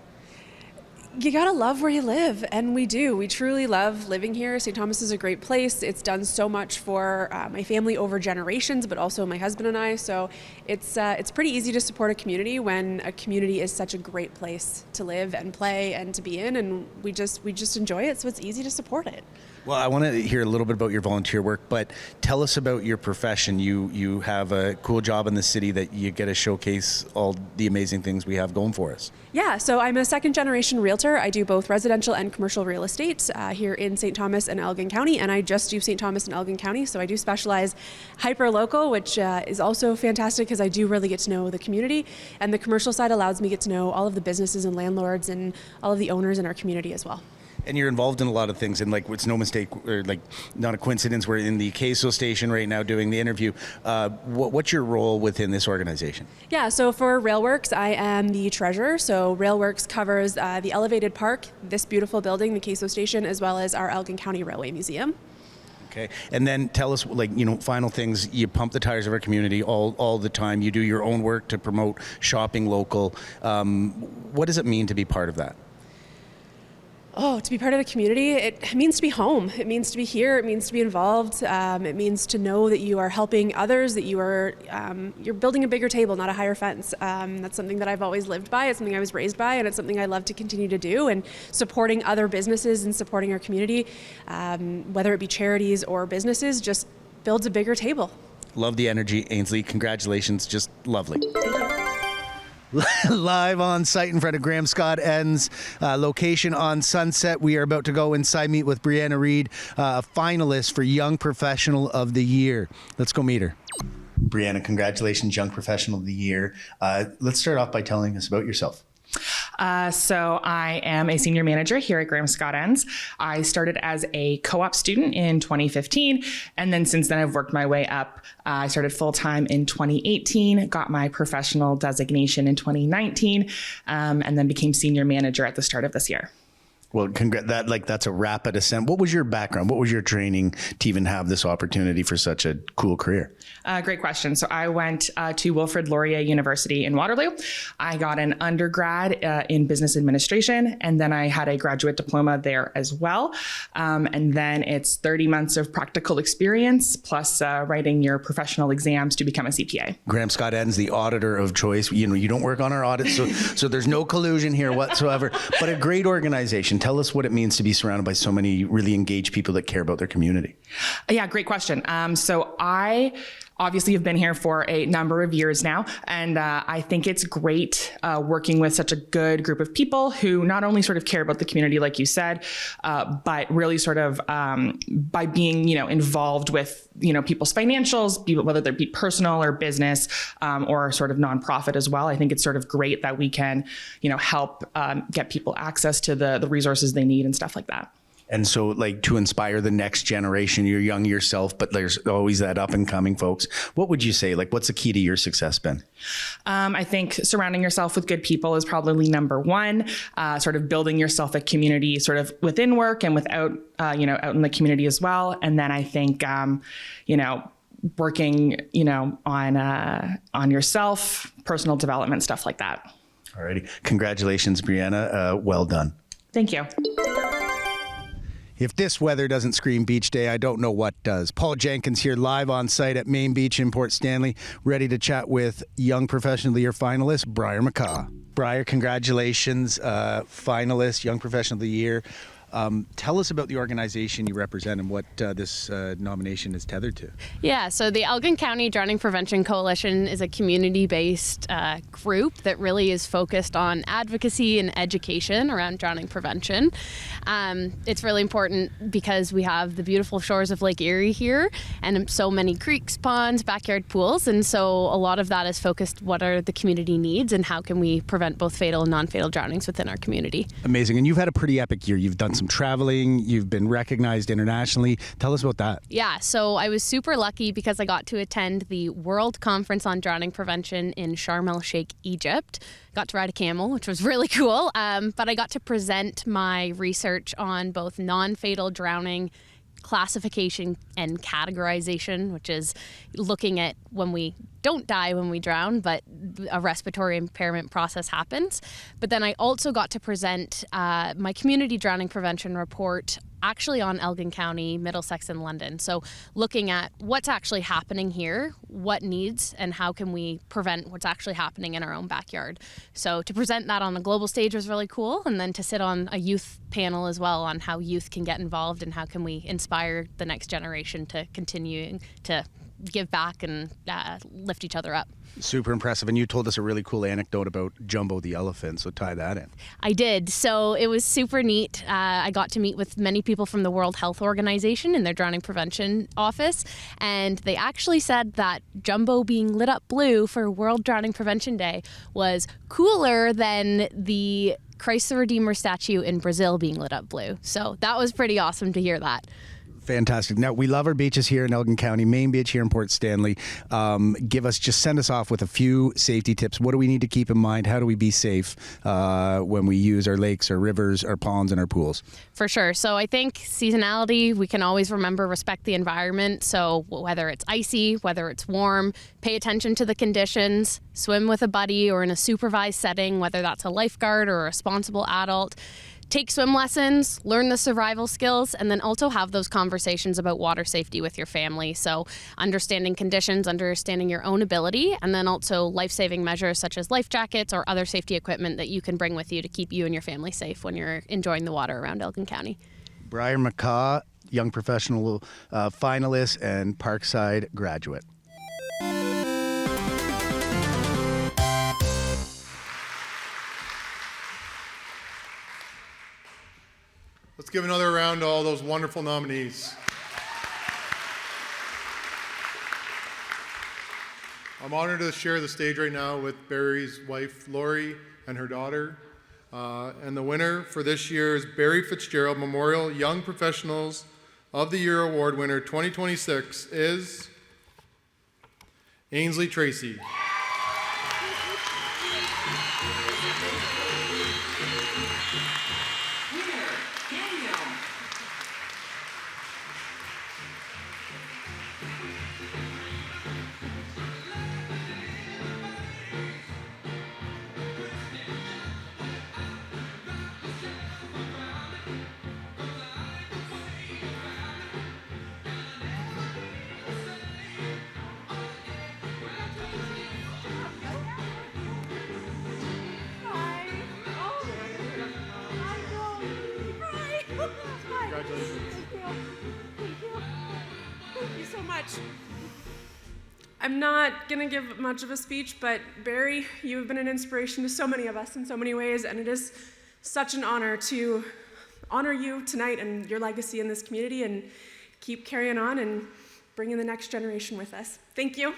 You gotta love where you live, and we do. We truly love living here. St. Thomas is a great place. It's done so much for my family over generations, but also my husband and I. So it's pretty easy to support a community when a community is such a great place to live and play and to be in, and we just enjoy it. So it's easy to support it. Well, I want to hear a little bit about your volunteer work, but tell us about your profession. You have a cool job in the city that you get to showcase all the amazing things we have going for us. Yeah, so I'm a second-generation realtor. I do both residential and commercial real estate here in St. Thomas and Elgin County, and I just do St. Thomas and Elgin County, so I do specialize hyper-local, which is also fantastic because I do really get to know the community, and the commercial side allows me to get to know all of the businesses and landlords and all of the owners in our community as well. And you're involved in a lot of things, and like it's no mistake or like not a coincidence. We're in the queso station right now doing the interview. What's your role within this organization? Yeah, so for Railworks, I am the treasurer. So Railworks covers the elevated park, this beautiful building, the queso station, as well as our Elgin County Railway Museum. Okay, and then tell us, final things. You pump the tires of our community all the time. You do your own work to promote shopping local. What does it mean to be part of that? Oh, to be part of the community, it means to be home. It means to be here. It means to be involved. It means to know that you are helping others, that you are you're building a bigger table, not a higher fence. That's something that I've always lived by. It's something I was raised by, and it's something I love to continue to do. And supporting other businesses and supporting our community, whether it be charities or businesses, just builds a bigger table. Love the energy, Ainsley. Congratulations, just lovely. Live on site in front of Graham Scott Ends, location on Sunset. We are about to go inside, meet with Brianna Reed, a finalist for Young Professional of the Year. Let's go meet her. Brianna, congratulations, Young Professional of the Year. Let's start off by telling us about yourself. So I am a senior manager here at Graham Scott Ends. I started as a co-op student in 2015, and then since then I've worked my way up. I started full-time in 2018, got my professional designation in 2019, and then became senior manager at the start of this year. Well, that's a rapid ascent. What was your background? What was your training to even have this opportunity for such a cool career? Great question. So I went to Wilfrid Laurier University in Waterloo. I got an undergrad in business administration, and then I had a graduate diploma there as well. And then it's 30 months of practical experience plus writing your professional exams to become a CPA. Graham Scott Ends, the auditor of choice. You don't work on our audit, so there's no collusion here whatsoever. But a great organization. Tell us what it means to be surrounded by so many really engaged people that care about their community. Yeah, great question. So I obviously have been here for a number of years now, and I think it's great working with such a good group of people who not only sort of care about the community, like you said, but really sort of by being, involved with, people's financials, whether they be personal or business or sort of nonprofit as well. I think it's sort of great that we can, help get people access to the resources they need and stuff like that. And so, to inspire the next generation, you're young yourself, but there's always that up and coming folks. What would you say? What's the key to your success been? I think surrounding yourself with good people is probably number one. Sort of building yourself a community, sort of within work and without, out in the community as well. And then I think, working, on yourself, personal development, stuff like that. All righty. Congratulations, Brianna. Well done. Thank you. If this weather doesn't scream beach day, I don't know what does. Paul Jenkins here live on site at Main Beach in Port Stanley, ready to chat with Young Professional of the Year finalist, Briar McCaw. Briar, congratulations, finalist, Young Professional of the Year. Tell us about the organization you represent and what this nomination is tethered to. Yeah, so the Elgin County Drowning Prevention Coalition is a community-based group that really is focused on advocacy and education around drowning prevention. It's really important because we have the beautiful shores of Lake Erie here and so many creeks, ponds, backyard pools, and so a lot of that is focused what are the community needs and how can we prevent both fatal and non-fatal drownings within our community. Amazing, and you've had a pretty epic year. You've done some traveling, you've been recognized internationally. Tell us about that. Yeah, so I was super lucky because I got to attend the World Conference on Drowning Prevention in Sharm el-Sheikh, Egypt. Got to ride a camel, which was really cool, but I got to present my research on both non-fatal drowning classification and categorization, which is looking at when we don't die when we drown, but a respiratory impairment process happens. But then I also got to present my community drowning prevention report actually on Elgin County, Middlesex, and London. So looking at what's actually happening here, what needs, and how can we prevent what's actually happening in our own backyard. So to present that on the global stage was really cool, and then to sit on a youth panel as well on how youth can get involved and how can we inspire the next generation to continue to give back and lift each other up. Super impressive. And you told us a really cool anecdote about Jumbo the elephant, so tie that in. I did. So it was super neat. I got to meet with many people from the World Health Organization in their drowning prevention office, and they actually said that Jumbo being lit up blue for World Drowning Prevention Day was cooler than the Christ the Redeemer statue in Brazil being lit up blue. So that was pretty awesome to hear that. Fantastic. Now, we love our beaches here in Elgin County, Main Beach here in Port Stanley. Just send us off with a few safety tips. What do we need to keep in mind? How do we be safe when we use our lakes, our rivers, our ponds, and our pools? For sure. So I think seasonality, we can always remember, respect the environment. So whether it's icy, whether it's warm, pay attention to the conditions, swim with a buddy or in a supervised setting, whether that's a lifeguard or a responsible adult. Take swim lessons, learn the survival skills, and then also have those conversations about water safety with your family. So understanding conditions, understanding your own ability, and then also life-saving measures such as life jackets or other safety equipment that you can bring with you to keep you and your family safe when you're enjoying the water around Elgin County. Brian McCaw, young professional finalist and Parkside graduate. Let's give another round to all those wonderful nominees. I'm honored to share the stage right now with Barry's wife, Lori, and her daughter. And the winner for this year's Barry Fitzgerald Memorial Young Professionals of the Year Award winner 2026 is Ainsley Tracy. I'm not going to give much of a speech, but Barry, you have been an inspiration to so many of us in so many ways, and it is such an honor to honor you tonight and your legacy in this community and keep carrying on and bringing the next generation with us. Thank you.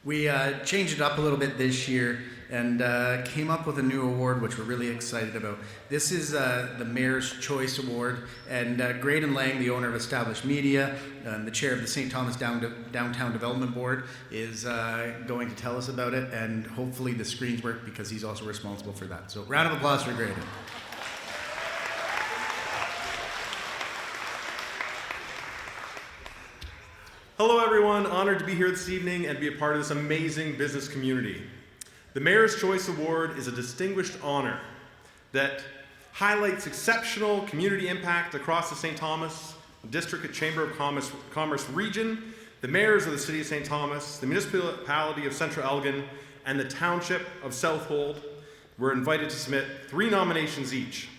We changed it up a little bit this year and came up with a new award, which we're really excited about. This is the Mayor's Choice Award, and Graydon Lang, the owner of Established Media, and the chair of the St. Thomas Downtown Development Board, is going to tell us about it, and hopefully the screens work because he's also responsible for that. So round of applause for Graydon. Hello everyone, honored to be here this evening and be a part of this amazing business community. The Mayor's Choice Award is a distinguished honor that highlights exceptional community impact across the St. Thomas District and Chamber of Commerce region, the mayors of the City of St. Thomas, the municipality of Central Elgin, and the Township of Southold were invited to submit 3 nominations each.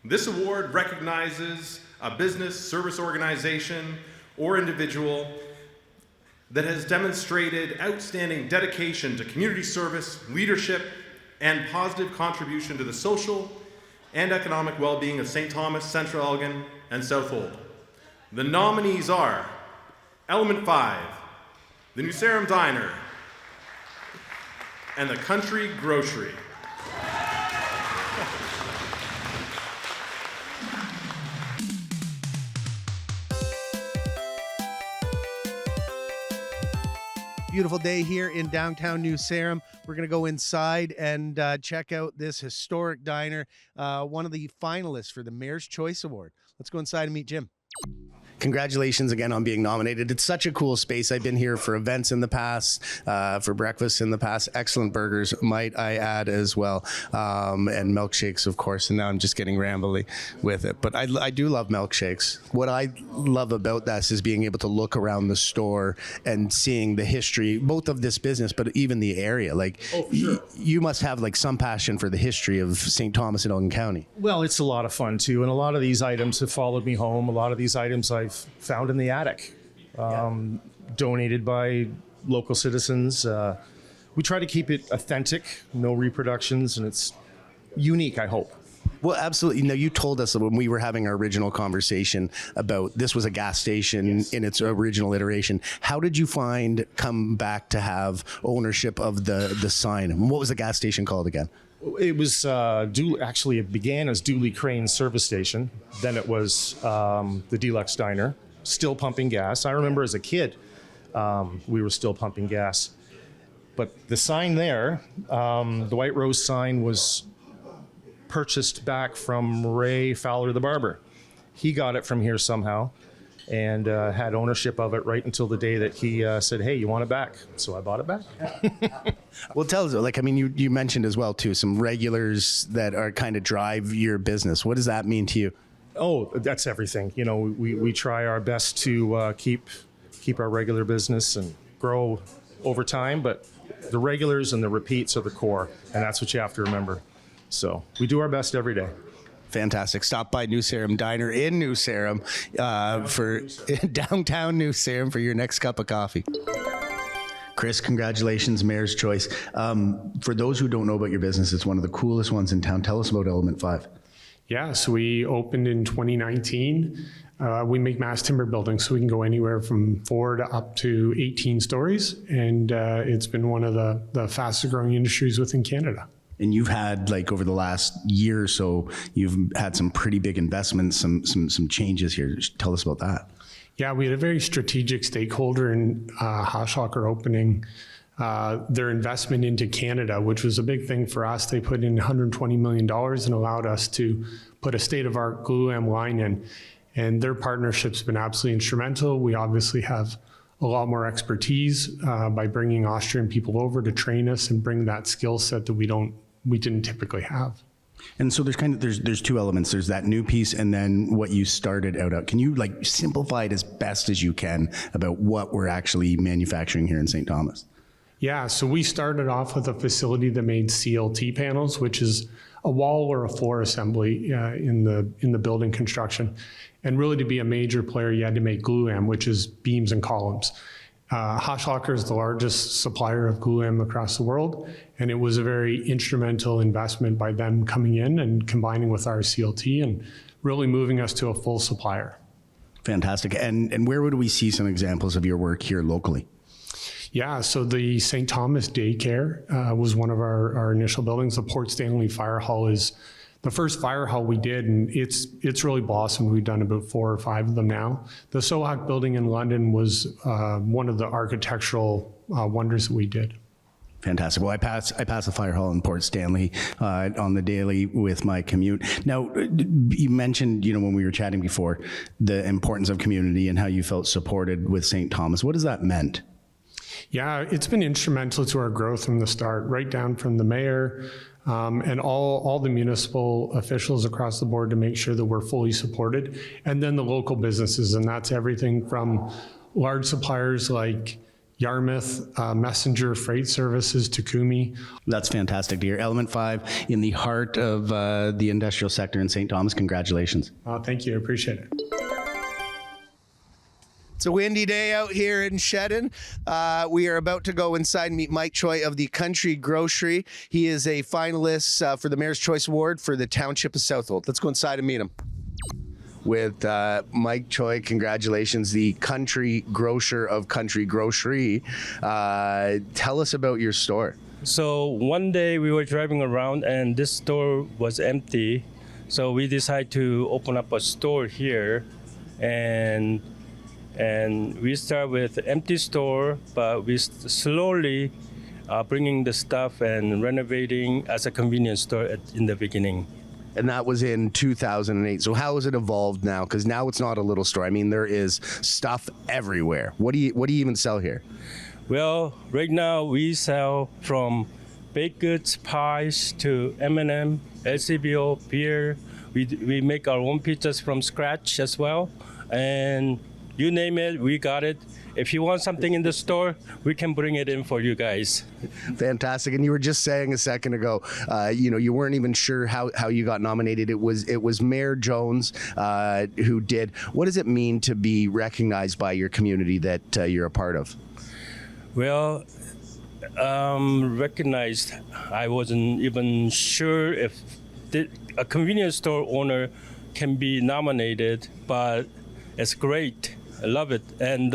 This award recognizes a business, service organization, or individual that has demonstrated outstanding dedication to community service, leadership, and positive contribution to the social and economic well-being of St. Thomas, Central Elgin, and Southold. The nominees are Element 5, the New Sarum Diner, and the Country Grocery. Beautiful day here in downtown New Sarum. We're going to go inside and check out this historic diner, one of the finalists for the Mayor's Choice Award. Let's go inside and meet Jim. Congratulations again on being nominated. It's such a cool space. I've been here for events in the past, for breakfast in the past. Excellent burgers, might I add, as well. And milkshakes, of course. And now I'm just getting rambly with it. But I do love milkshakes. What I love about this is being able to look around the store and seeing the history, both of this business, but even the area. Like, you must have like some passion for the history of St. Thomas in Elgin County. Well, it's a lot of fun too. And a lot of these items have followed me home. A lot of these items I've found in the attic, donated by local citizens. We try to keep it authentic, no reproductions, and it's unique, I hope. Well, absolutely. You know, you told us when we were having our original conversation about this was a gas station in its original iteration. How did you come back to have ownership of the sign? What was the gas station called again? It was actually it began as Dooley Crane Service Station. Then it was the Deluxe Diner, still pumping gas. I remember as a kid, we were still pumping gas. But the sign there, the White Rose sign, was purchased back from Ray Fowler the barber. He got it from here somehow and had ownership of it right until the day that he said, hey, you want it back? So I bought it back. Well, tell us, like, I mean, you mentioned as well, too, some regulars that are kind of drive your business. What does that mean to you? Oh, that's everything. You know, we try our best to keep our regular business and grow over time, but the regulars and the repeats are the core, and that's what you have to remember. So we do our best every day. Fantastic. Stop by New Sarum Diner in New Sarum for downtown New Sarum for your next cup of coffee. Chris, congratulations, Mayor's Choice. For those who don't know about your business, it's one of the coolest ones in town. Tell us about Element 5. Yeah, so we opened in 2019. We make mass timber buildings, so we can go anywhere from 4 to up to 18 stories. And it's been one of the fastest growing industries within Canada. And you've had, like, over the last year or so, you've had some pretty big investments, some changes here. Tell us about that. Yeah, we had a very strategic stakeholder in Hashlocker opening their investment into Canada, which was a big thing for us. They put in $120 million and allowed us to put a state-of-art glulam line in. And their partnership's been absolutely instrumental. We obviously have a lot more expertise by bringing Austrian people over to train us and bring that skill set that we didn't typically have. And so there's two elements. There's that new piece and then what you started out at. Can you like simplify it as best as you can about what we're actually manufacturing here in St. Thomas? Yeah, so we started off with a facility that made CLT panels, which is a wall or a floor assembly in the building construction. And really, to be a major player, you had to make glulam, which is beams and columns. Hashlocker is the largest supplier of glulam across the world, and it was a very instrumental investment by them coming in and combining with our CLT and really moving us to a full supplier. Fantastic. And where would we see some examples of your work here locally? Yeah, so the St. Thomas Daycare was one of our initial buildings. The Port Stanley Fire Hall is the first fire hall we did, and it's really blossomed. We've done about 4 or 5 of them now. The Sohak building in London was one of the architectural wonders that we did. Fantastic. Well, I pass the fire hall in Port Stanley on the daily with my commute. Now, you mentioned, when we were chatting before, the importance of community and how you felt supported with St. Thomas. What has that meant? Yeah, it's been instrumental to our growth from the start, right down from the mayor and all the municipal officials across the board to make sure that we're fully supported. And then the local businesses, and that's everything from large suppliers like Yarmouth, Messenger Freight Services, Takumi. That's fantastic to hear. Element 5 in the heart of the industrial sector in St. Thomas. Congratulations. Thank you. I appreciate it. It's a windy day out here in Shedden. We are about to go inside and meet Mike Choi of the Country Grocery. He is a finalist for the Mayor's Choice Award for the Township of Southold. Let's go inside and meet him. With Mike Choi, congratulations, the Country Grocer of Country Grocery. Tell us about your store. So one day we were driving around and this store was empty. So we decided to open up a store here, and And we start with empty store, but we slowly bringing the stuff and renovating as a convenience store in the beginning. And that was in 2008. So how has it evolved now? Because now it's not a little store. I mean, there is stuff everywhere. What do you even sell here? Well, right now we sell from baked goods, pies to M&M, LCBO, beer. We make our own pizzas from scratch as well. And you name it, we got it. If you want something in the store, we can bring it in for you guys. Fantastic. And you were just saying a second ago, you weren't even sure how you got nominated. It was Mayor Jones who did. What does it mean to be recognized by your community that you're a part of? Well, recognized, I wasn't even sure if a convenience store owner can be nominated, but it's great. I love it. And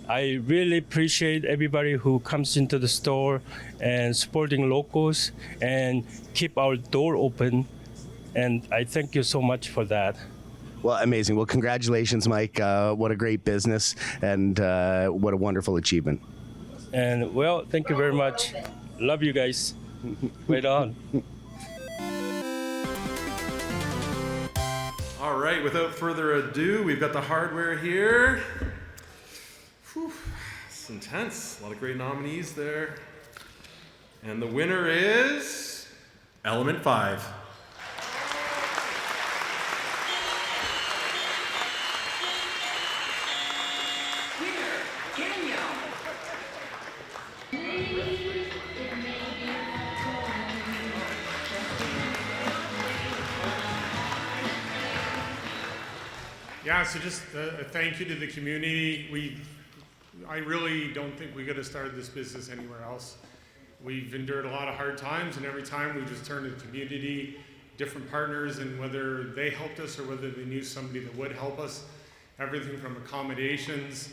I really appreciate everybody who comes into the store and supporting locals and keep our door open. And I thank you so much for that. Well, amazing. Well, congratulations, Mike. What a great business and what a wonderful achievement. And well, thank you very much. Love you guys. Right on. All right, without further ado, we've got the hardware here. Whew, it's intense. A lot of great nominees there. And the winner is Element 5. Yeah, so just a thank you to the community. I really don't think we could have started this business anywhere else. We've endured a lot of hard times, and every time we just turned to the community, different partners, and whether they helped us or whether they knew somebody that would help us. Everything from accommodations,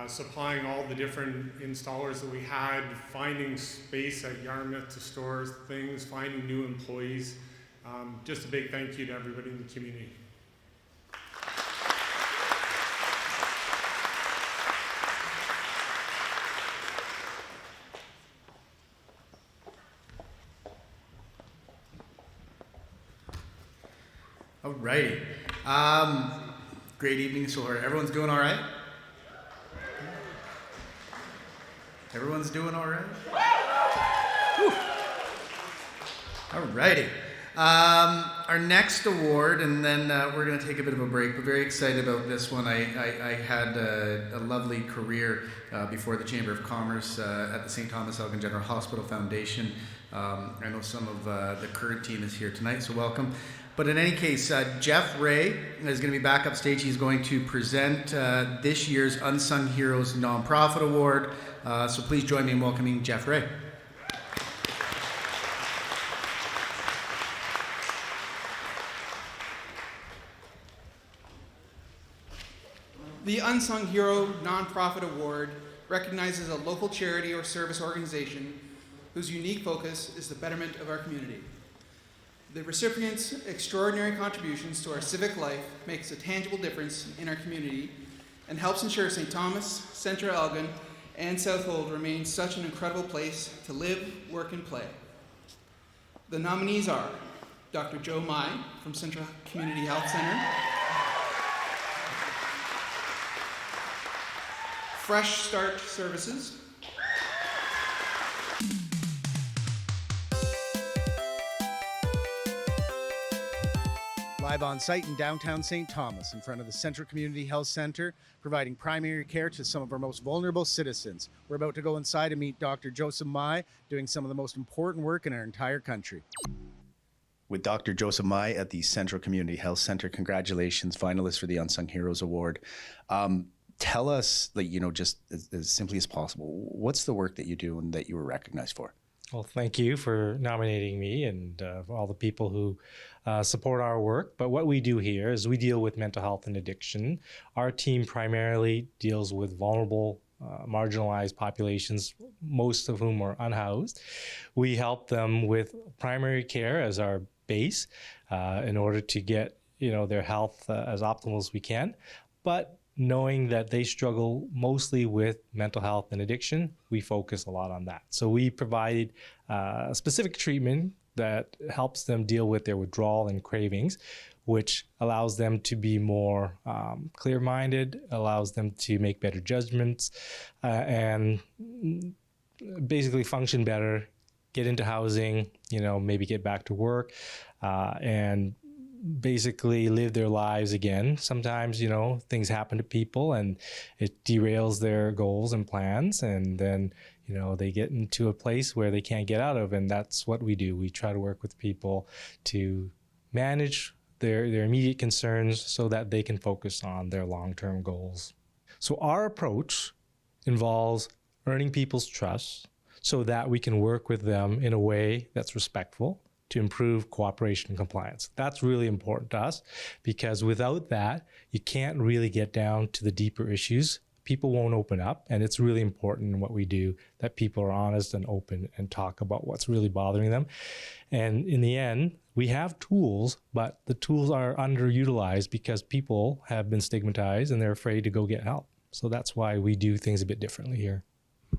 supplying all the different installers that we had, finding space at Yarmouth to store things, finding new employees. Just a big thank you to everybody in the community. Alrighty. Great evening so far. Everyone's doing all right? Everyone's doing all right? Whew. Alrighty. Our next award, and then we're going to take a bit of a break, but very excited about this one. I had a lovely career before the Chamber of Commerce at the St.Thomas Elgin General Hospital Foundation. I know some of the current team is here tonight, so welcome. But in any case, Jeff Ray is going to be back upstage. He's going to present this year's Unsung Heroes Nonprofit Award. So please join me in welcoming Jeff Ray. The Unsung Hero Nonprofit Award recognizes a local charity or service organization whose unique focus is the betterment of our community. The recipient's extraordinary contributions to our civic life makes a tangible difference in our community and helps ensure St. Thomas, Central Elgin, and Southold remain such an incredible place to live, work, and play. The nominees are Dr. Joe Mai from Central Community Health Center, Fresh Start Services, Live on site in downtown St. Thomas in front of the Central Community Health Center, providing primary care to some of our most vulnerable citizens. We're about to go inside and meet Dr. Joseph Mai, doing some of the most important work in our entire country. With Dr. Joseph Mai at the Central Community Health Center, congratulations, finalist for the Unsung Heroes Award. Tell us, just as simply as possible, what's the work that you do and that you were recognized for? Well, thank you for nominating me and all the people who support our work. But what we do here is we deal with mental health and addiction. Our team primarily deals with vulnerable, marginalized populations, most of whom are unhoused. We help them with primary care as our base in order to get their health as optimal as we can. But knowing that they struggle mostly with mental health and addiction, we focus a lot on that. So we provide specific treatment that helps them deal with their withdrawal and cravings, which allows them to be more clear-minded, allows them to make better judgments, and basically function better, get into housing, maybe get back to work, and basically live their lives again. Sometimes, things happen to people and it derails their goals and plans, and then, they get into a place where they can't get out of, and that's what we do. We try to work with people to manage their immediate concerns so that they can focus on their long-term goals. So our approach involves earning people's trust so that we can work with them in a way that's respectful to improve cooperation and compliance. That's really important to us, because without that, you can't really get down to the deeper issues. People won't open up, and it's really important in what we do that people are honest and open and talk about what's really bothering them. And in the end, we have tools, but the tools are underutilized because people have been stigmatized and they're afraid to go get help. So that's why we do things a bit differently here.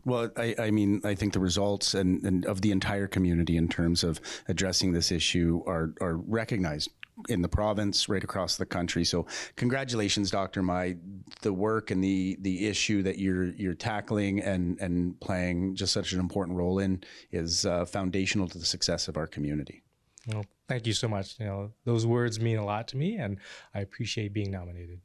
Well, I mean, I think the results and of the entire community in terms of addressing this issue are recognized in the province, right across the country. So congratulations, Dr. Mai. The work and the issue that you're tackling and playing just such an important role in is foundational to the success of our community. Well, thank you so much. Those words mean a lot to me, and I appreciate being nominated.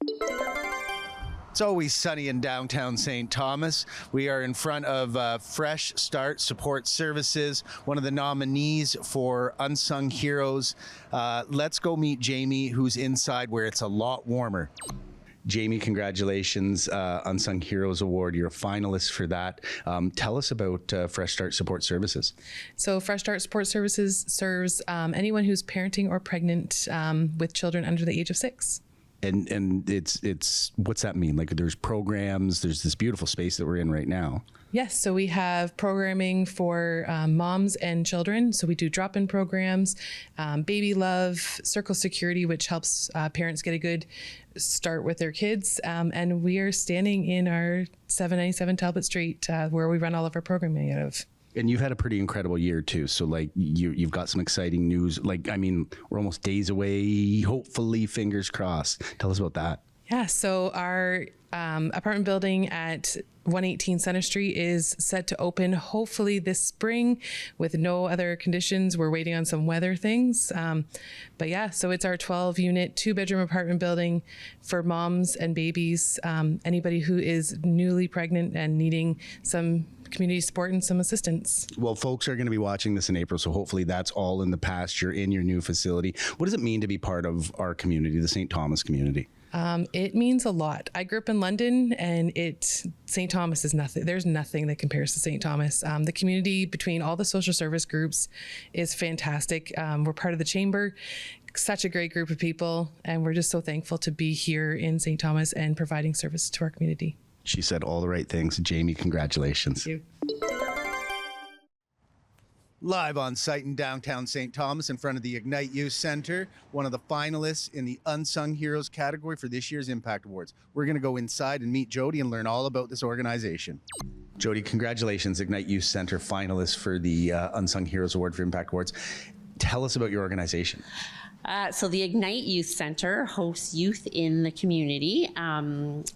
It's always sunny in downtown St. Thomas. We are in front of Fresh Start Support Services, one of the nominees for Unsung Heroes. Let's go meet Jamie, who's inside where it's a lot warmer. Jamie, congratulations, Unsung Heroes Award. You're a finalist for that. Tell us about Fresh Start Support Services. So Fresh Start Support Services serves anyone who's parenting or pregnant with children under the age of 6. And it's what's that mean? Like, there's programs, there's this beautiful space that we're in right now. Yes, so we have programming for moms and children. So we do drop-in programs, Baby Love, Circle Security, which helps parents get a good start with their kids. And we are standing in our 797 Talbot Street where we run all of our programming out of. And you've had a pretty incredible year too. So like you've got some exciting news. Like, I mean, we're almost days away, hopefully, fingers crossed. Tell us about that. Yeah, so our apartment building at 118 Center Street is set to open hopefully this spring with no other conditions. We're waiting on some weather things. But yeah, so it's our 12-unit, 2-bedroom apartment building for moms and babies, anybody who is newly pregnant and needing some community support and some assistance. Well, folks are going to be watching this in April, so hopefully that's all in the past. You're in your new facility. What does it mean to be part of our community, the St. Thomas community? It means a lot. I grew up in London, and St. Thomas is nothing. There's nothing that compares to St. Thomas. The community between all the social service groups is fantastic. We're part of the chamber. Such a great group of people, and we're just so thankful to be here in St. Thomas and providing service to our community. She said all the right things. Jamie, congratulations. Thank you. Live on site in downtown St. Thomas in front of the Ignite Youth Center, one of the finalists in the Unsung Heroes category for this year's Impact Awards. We're going to go inside and meet Jody and learn all about this organization. Jody, congratulations, Ignite Youth Center finalist for the Unsung Heroes Award for Impact Awards. Tell us about your organization. So the Ignite Youth Center hosts youth in the community.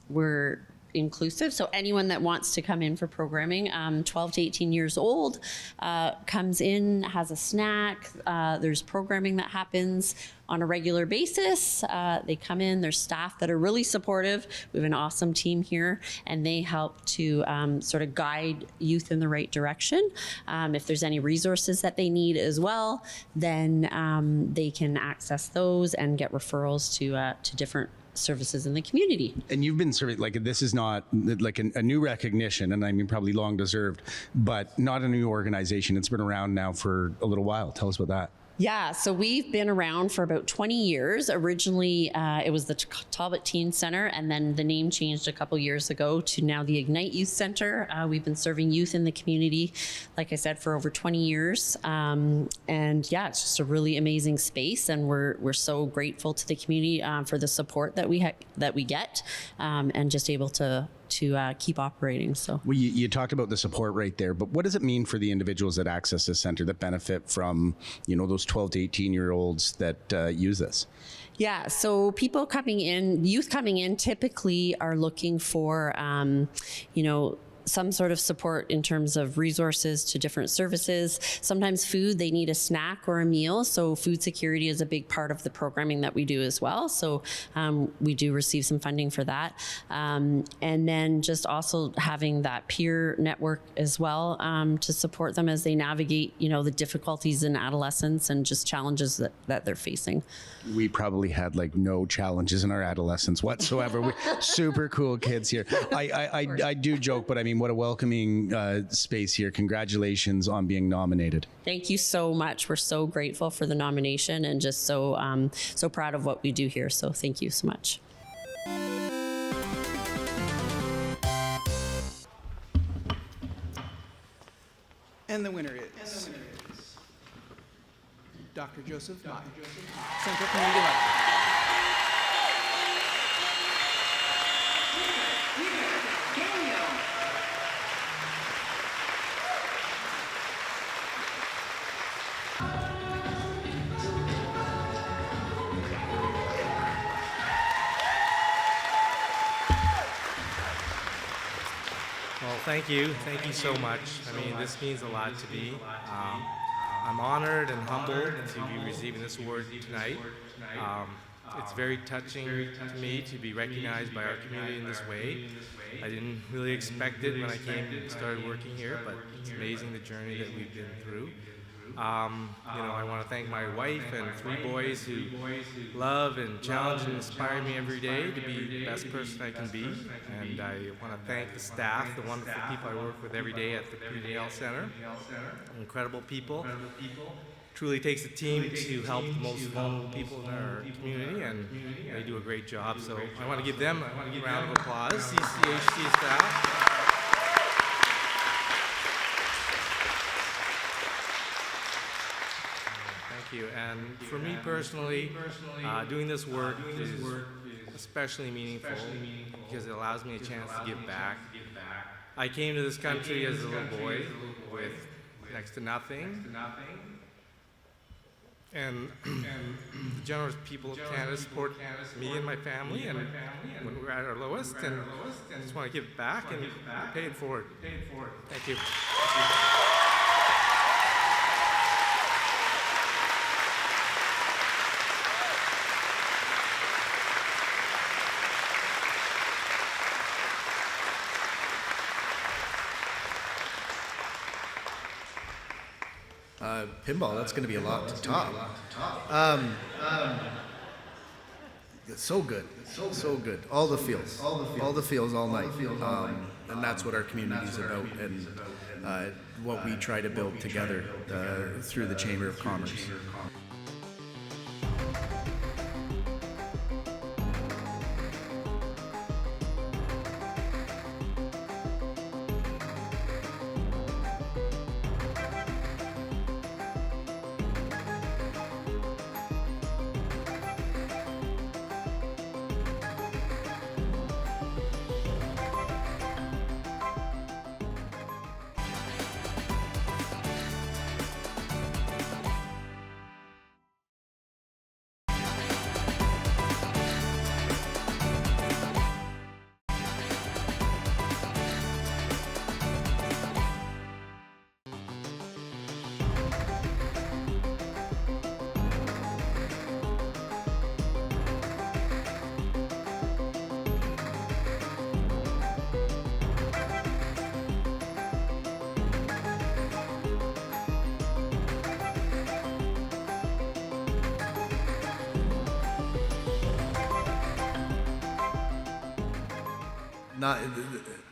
We're inclusive, so anyone that wants to come in for programming, 12 to 18 years old, comes in, has a snack. There's programming that happens on a regular basis. They come in, there's staff that are really supportive. We have an awesome team here, and they help to sort of guide youth in the right direction. If there's any resources that they need as well, then they can access those and get referrals to different services in the community. And you've been serving, like, this is not like a new recognition, and I mean probably long deserved, but not a new organization. It's been around now for a little while. Tell us about that. Yeah, so we've been around for about 20 years. Originally, it was the Talbot Teen Center, and then the name changed a couple years ago to now the Ignite Youth Center. We've been serving youth in the community, like I said, for over 20 years. And yeah, it's just a really amazing space, and we're so grateful to the community for the support that we get, and just able to keep operating. So well, you talked about the support right there, but what does it mean for the individuals that access this center that benefit from, those 12 to 18-year-olds that use this? Yeah, so people coming in, youth coming in, typically are looking for, some sort of support in terms of resources to different services. Sometimes food, they need a snack or a meal. So food security is a big part of the programming that we do as well. So we do receive some funding for that. And then just also having that peer network as well to support them as they navigate, the difficulties in adolescence and just challenges that they're facing. We probably had like no challenges in our adolescence whatsoever. We're super cool kids here. I do joke, but I mean, what a welcoming space here. Congratulations on being nominated. Thank you so much. We're so grateful for the nomination and just so proud of what we do here. So thank you so much. And the winner is Dr. Joseph Mai, Central Community Library. Well, thank you. Thank you so much. I mean, this means a lot to me. I'm honored and humbled to be receiving this award tonight. It's very touching to me to be recognized by our community in this way. I didn't really expect it when I came and started working here, but it's amazing the journey that we've been through. I want to thank my wife and 3 boys who love and challenge and inspire me every day to be the best person I can be. And I want to thank the staff, the wonderful people I work with every day at the Community Health Center. Incredible people. Truly takes a team to help the most vulnerable people in our community, and they do a great job. So I want to give them a round of applause. CCHC staff. Thank you. And for me personally, doing this work is especially meaningful because it allows me a chance to give back. I came to this country as a little boy with next to nothing. And the generous people of Canada support me and my family, and when we're at our lowest, and I just want to give back and pay it forward. Thank you. Pinball, that's going to be a lot to top. So good, so good. All the feels, all night. And that's what our community is about, and what we try to build together through the Chamber of Commerce.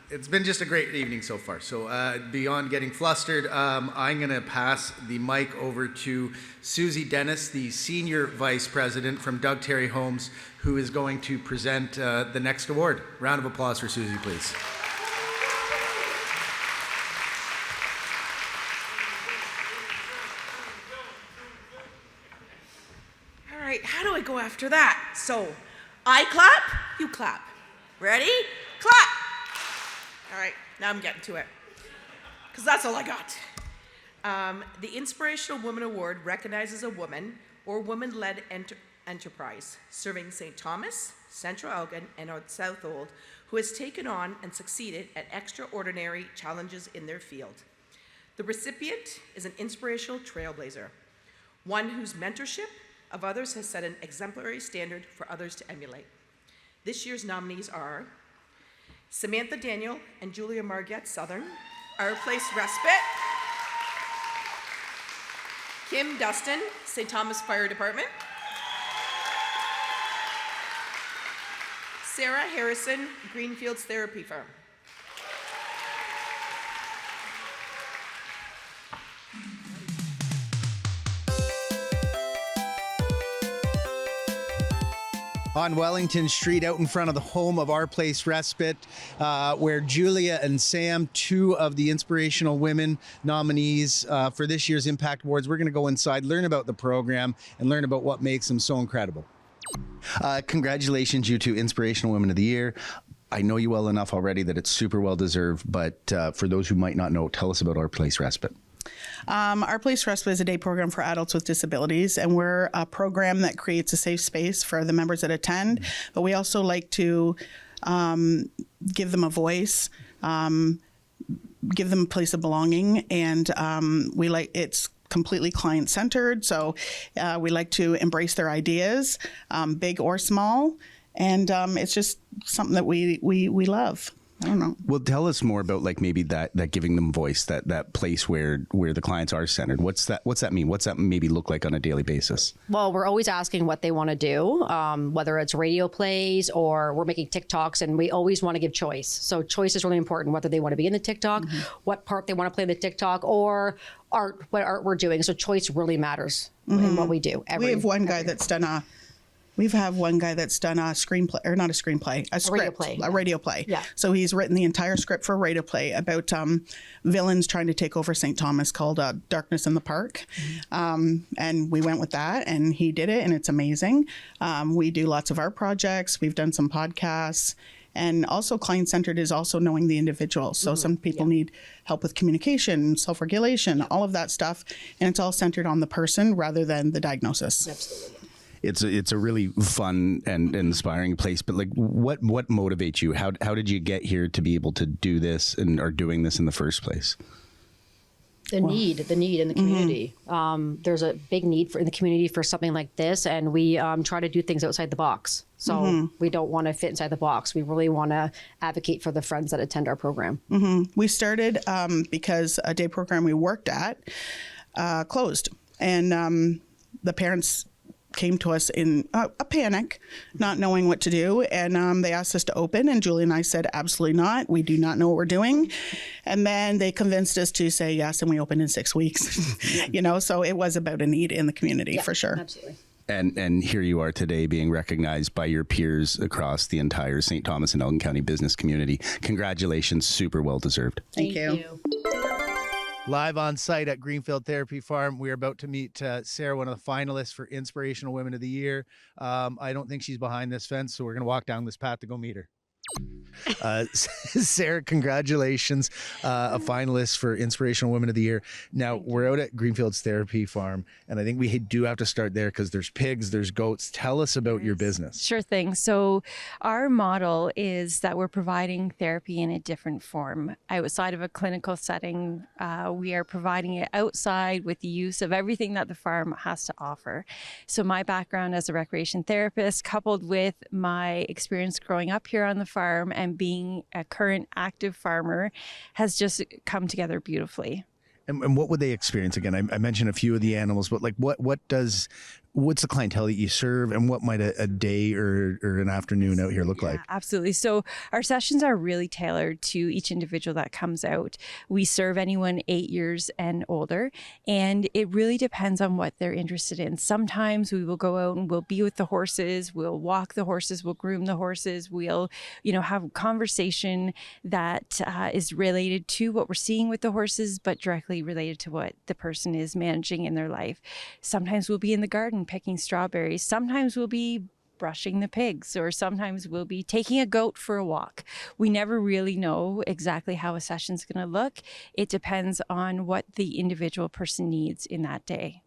It's been just a great evening so far. So beyond getting flustered, I'm going to pass the mic over to Susie Dennis, the Senior Vice President from Doug Terry Homes, who is going to present the next award. Round of applause for Susie, please. All right, how do I go after that? So, I clap, you clap. Ready? Clap! All right, now I'm getting to it, because that's all I got. The Inspirational Woman Award recognizes a woman or woman-led enterprise serving St. Thomas, Central Elgin, and South Old who has taken on and succeeded at extraordinary challenges in their field. The recipient is an inspirational trailblazer, one whose mentorship of others has set an exemplary standard for others to emulate. This year's nominees are Samantha Daniel and Julia Margette Southern, Our Place Respite, Kim Dustin, St. Thomas Fire Department, Sarah Harrison, Greenfields Therapy Firm. On Wellington Street, out in front of the home of Our Place Respite, where Julia and Sam, two of the Inspirational Women nominees for this year's Impact Awards, we're going to go inside, learn about the program, and learn about what makes them so incredible. Congratulations, you two Inspirational Women of the Year. I know you well enough already that it's super well deserved, but for those who might not know, tell us about Our Place Respite. Our Place Respite is a day program for adults with disabilities, and we're a program that creates a safe space for the members that attend, but we also like to give them a voice, give them a place of belonging, and it's completely client-centered, so we like to embrace their ideas, big or small, and it's just something that we love. I don't know. Well, tell us more about like maybe that giving them voice, that place where the clients are centered. What's that mean? What's that maybe look like on a daily basis? Well, we're always asking what they want to do, whether it's radio plays or we're making TikToks, and we always want to give choice. So choice is really important, whether they want to be in the TikTok, what part they want to play in the TikTok, or what art we're doing. So choice really matters in what we do. We have one guy that's done a screenplay, or not a screenplay, a script, a radio play. Yeah. So he's written the entire script for a radio play about villains trying to take over St. Thomas called Darkness in the Park. And we went with that, and he did it, and it's amazing. We do lots of art projects. We've done some podcasts. And also client-centered is also knowing the individual. So some people need help with communication, self-regulation, all of that stuff. And it's all centered on the person rather than the diagnosis. Absolutely. It's a really fun and inspiring place, but like what motivates you? How did you get here to be able to do this and are doing this in the first place? The need in the community. There's a big need in the community for something like this, and we try to do things outside the box. So we don't want to fit inside the box. We really want to advocate for the friends that attend our program. We started because a day program we worked at closed, and the parents came to us in a panic, not knowing what to do. And they asked us to open, and Julie and I said, absolutely not. We do not know what we're doing. And then they convinced us to say yes, and we opened in 6 weeks. So it was about a need in the community for sure. Absolutely. And here you are today being recognized by your peers across the entire St. Thomas and Elgin County business community. Congratulations, super well deserved. Thank you. Live on site at Greenfield Therapy Farm, we are about to meet Sarah, one of the finalists for Inspirational Women of the Year. I don't think she's behind this fence, so we're going to walk down this path to go meet her. Sarah, congratulations, a finalist for Inspirational Women of the Year. Now, we're out at Greenfield's Therapy Farm, and I think we do have to start there because there's pigs, there's goats. Tell us about your business. Sure thing. So our model is that we're providing therapy in a different form. Outside of a clinical setting, we are providing it outside with the use of everything that the farm has to offer. So my background as a recreation therapist, coupled with my experience growing up here on the farm and being a current active farmer, has just come together beautifully. And what would they experience again? I mentioned a few of the animals, but like what does what's the clientele that you serve, and what might a day or an afternoon out here look like? Absolutely. So our sessions are really tailored to each individual that comes out. We serve anyone 8 years and older, and it really depends on what they're interested in. Sometimes we will go out and we'll be with the horses, we'll walk the horses, we'll groom the horses, we'll, have a conversation that is related to what we're seeing with the horses, but directly related to what the person is managing in their life. Sometimes we'll be in the garden picking strawberries. Sometimes we'll be brushing the pigs, or sometimes we'll be taking a goat for a walk. We never really know exactly how a session's going to look. It depends on what the individual person needs in that day.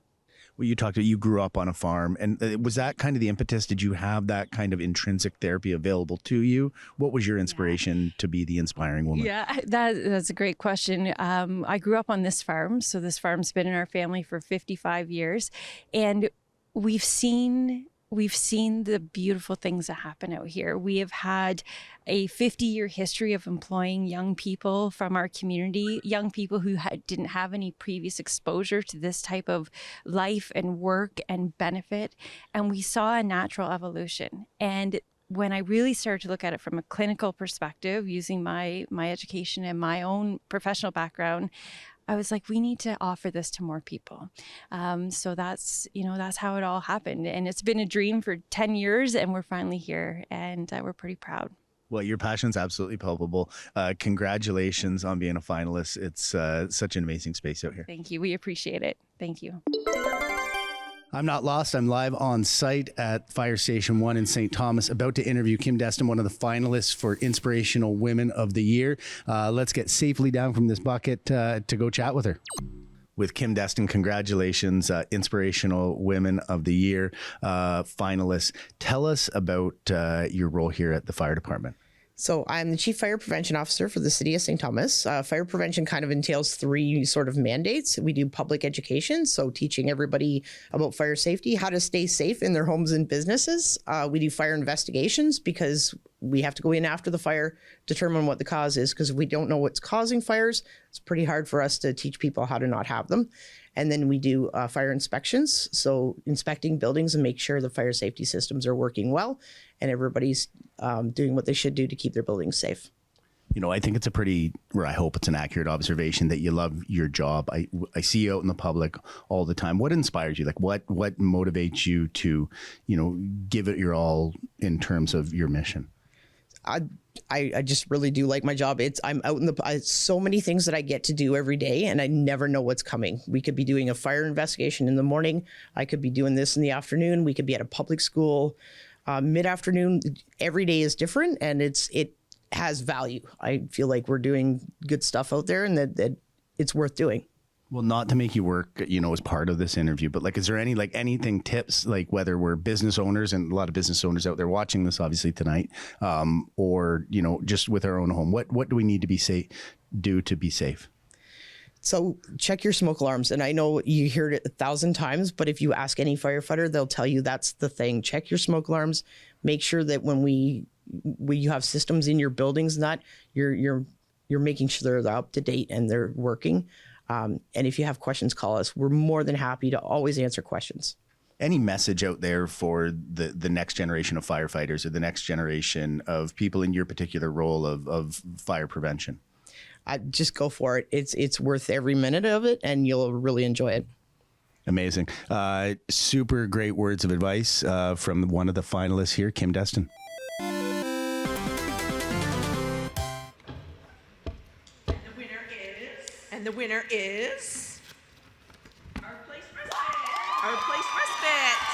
Well, you grew up on a farm, and was that kind of the impetus? Did you have that kind of intrinsic therapy available to you? What was your inspiration to be the inspiring woman? Yeah, that's a great question. I grew up on this farm. So this farm's been in our family for 55 years. And we've seen the beautiful things that happen out here. We have had a 50-year history of employing young people from our community, young people who didn't have any previous exposure to this type of life and work and benefit. And we saw a natural evolution. And when I really started to look at it from a clinical perspective, using my education and my own professional background, I was like, we need to offer this to more people. So that's how it all happened. And it's been a dream for 10 years, and we're finally here, and we're pretty proud. Well, your passion's absolutely palpable. Congratulations on being a finalist. It's such an amazing space out here. Thank you. We appreciate it. Thank you. I'm not lost. I'm live on site at Fire Station 1 in St. Thomas, about to interview Kim Destin, one of the finalists for Inspirational Women of the Year. Let's get safely down from this bucket to go chat with her. With Kim Destin, congratulations, Inspirational Women of the Year finalists. Tell us about your role here at the fire department. So I'm the Chief Fire Prevention Officer for the City of St. Thomas. Fire prevention kind of entails 3 sort of mandates. We do public education, so teaching everybody about fire safety, how to stay safe in their homes and businesses. We do fire investigations because we have to go in after the fire, determine what the cause is, because if we don't know what's causing fires, it's pretty hard for us to teach people how to not have them. And then we do fire inspections, so inspecting buildings and make sure the fire safety systems are working well and everybody's doing what they should do to keep their buildings safe. I think it's I hope it's an accurate observation that you love your job. I see you out in the public all the time. What inspires you? Like what motivates you to, give it your all in terms of your mission? I just really do like my job. I'm out in so many things that I get to do every day, and I never know what's coming. We could be doing a fire investigation in the morning. I could be doing this in the afternoon. We could be at a public school mid-afternoon. Every day is different, and it has value. I feel like we're doing good stuff out there, and that it's worth doing. Well, not to make you work, as part of this interview, but is there anything tips, whether we're business owners, and a lot of business owners out there watching this obviously tonight, or, just with our own home, what do we need to do to be safe? So check your smoke alarms. And I know you heard it 1,000 times, but if you ask any firefighter, they'll tell you that's the thing. Check your smoke alarms. Make sure that when you have systems in your buildings, you're making sure they're up to date and they're working. And if you have questions, call us. We're more than happy to always answer questions. Any message out there for the next generation of firefighters, or the next generation of people in your particular role of fire prevention? Just go for it. It's worth every minute of it, and you'll really enjoy it. Amazing. Super great words of advice from one of the finalists here, Kim Destin. And the winner is our place respite. Our place respite.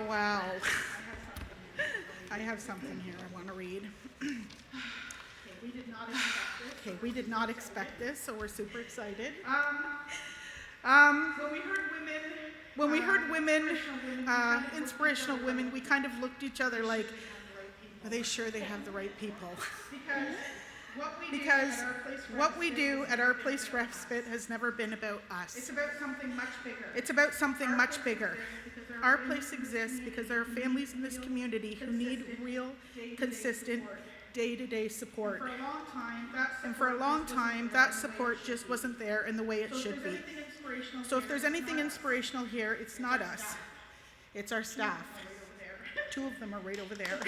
wow. I have something here I want to read. Okay, we did not expect this, so we're super excited. When we heard women, inspirational women, we kind of looked at each other like, are they sure they have the right people? Because what we do at Our Place Respite has never been about us. It's about something much bigger. It's about something much bigger. Our place exists because there are families in this community who need real, consistent, day-to-day support. And for a long time, that support just wasn't there in the way it should be. So if there's anything inspirational here, it's not us. It's our staff. Two of them are right over there.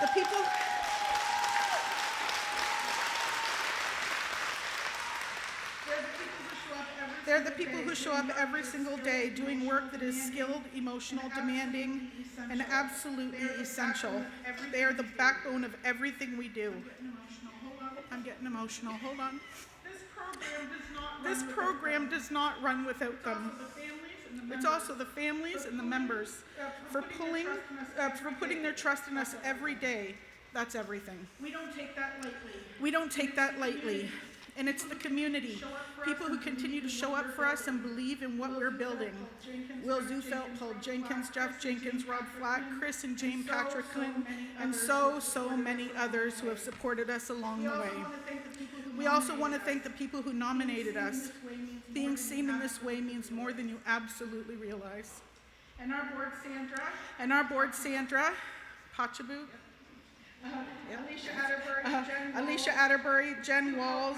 The people... They're the people who show up every single day doing work that is skilled, emotional, demanding, and absolutely essential. They are the backbone of everything we do. I'm getting emotional. Hold on. This program does not run without them. It's also the families and the members for putting their trust in us every day. That's everything. We don't take that lightly. And it's the community, people who continue to show up for us and believe in what we're building. Will Zufelt, Paul Jenkins, Jeff Jenkins, Rob Flack, Chris and Jane Patrick, and so many others who have supported us along the way. We also want to thank the people who nominated us. Being seen in this way means more than you absolutely realize. And our board, Sandra Pachabut, Alicia Atterbury, Jen Walls,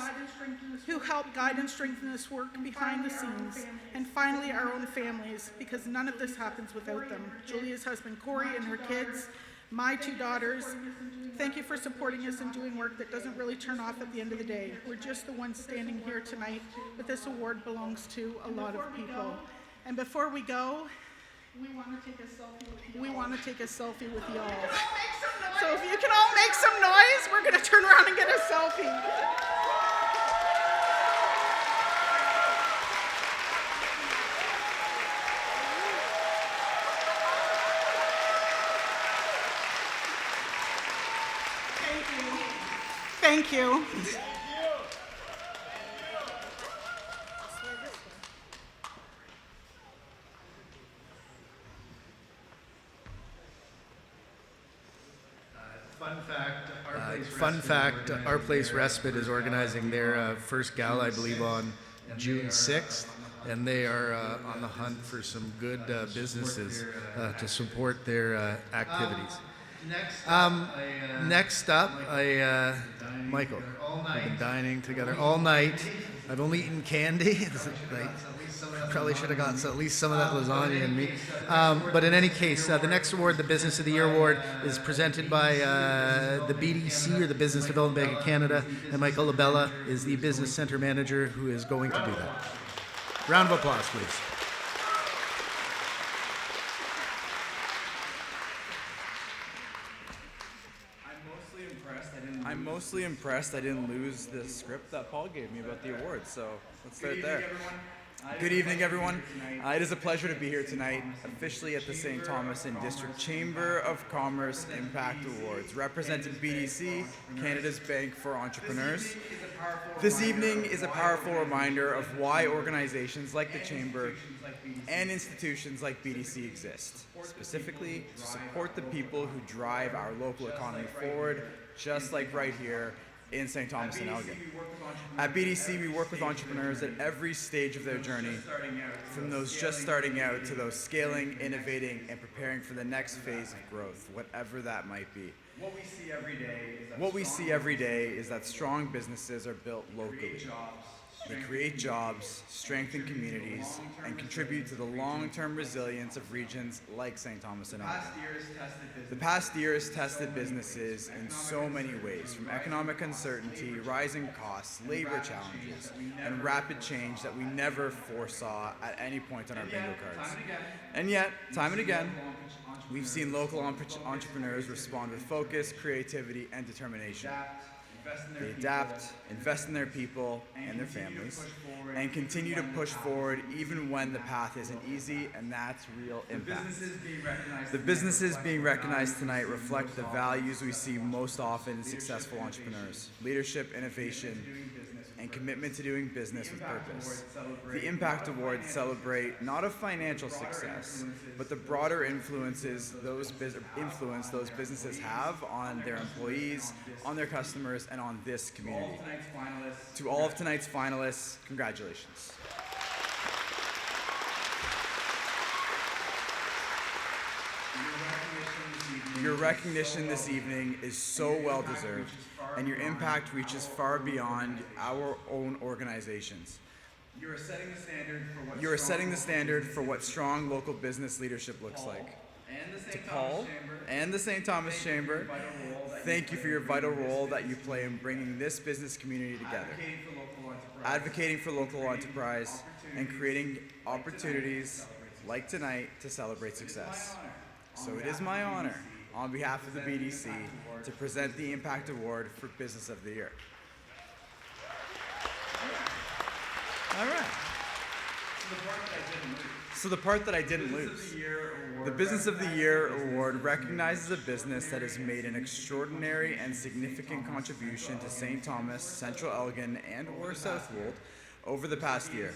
who helped guide and strengthen this work behind the scenes. And finally, our own families, because none of this happens without them. Julia's husband, Corey, and her kids, my two daughters. Thank you for supporting us and doing work that doesn't really turn off at the end of the day. We're just the ones standing here tonight, but this award belongs to a lot of people. And before we go, we want to take a selfie with y'all. So if you can all make some noise, we're going to turn around and get a selfie. Thank you. Fun fact, Our Place Respite is organizing their first gala, I believe, on June 6th, and they are on the hunt for some good businesses to support their activities. Next up, Michael, we've been dining together all night. I've only eaten candy. Probably should have gotten at least some of that lasagna in me. But in any case, the next award, the Business of the Year Award, is presented by the BDC, or the Business Development Bank of Canada, and Michael Labella is the Business Center Manager who is going to do that. Round of applause, please. I'm mostly impressed I didn't lose the script that Paul gave me about the awards, so let's start there. Good evening, everyone. It is a pleasure to be here tonight, officially at the St. Thomas and District Chamber of Commerce Impact Awards, representing BDC, Canada's Bank for Entrepreneurs. This evening is a powerful reminder of why organizations like the Chamber and institutions like BDC exist, specifically to support the people who drive our local economy forward, just like right here in St. Thomas and Elgin. At BDC, we work with entrepreneurs at every stage of their journey, from those just starting out to those scaling, innovating, and preparing for the next phase of growth, whatever that might be. What we see every day is that strong businesses are built locally. They create jobs, strengthen communities, and contribute to the long-term resilience of regions like St. Thomas and Elgin. The past year has tested businesses in so many ways, from economic uncertainty, rising costs, labor challenges, and rapid change that we never foresaw at any point on our bingo cards. And yet, time and again, we've seen local entrepreneurs respond with focus, creativity, and determination. They adapt, invest in their people and their families, and continue to push forward even when the path isn't easy, and that's real impact. The businesses being recognized tonight reflect the values we see most often in successful entrepreneurs: leadership, innovation, and commitment to doing business with purpose. The Impact Awards celebrate not a financial success, but the broader influence those businesses have on their employees, on their customers, and on this community. To all of tonight's finalists, congratulations. Your recognition this evening is so well deserved, and your impact reaches far beyond our own organizations. You are setting the standard for what strong local business leadership looks like. To Paul and the St. Thomas Chamber, thank you for your vital role that you play in bringing this business community together, advocating for local enterprise, and creating opportunities like tonight to celebrate success. So it is my honor, on behalf of the BDC, to present the Impact Award for Business of the Year. All right. So the part that I didn't lose. The Business of the Year Award recognizes a business that has made an extraordinary and significant contribution to St. Thomas, Central Elgin, and/or Southwold over the past year.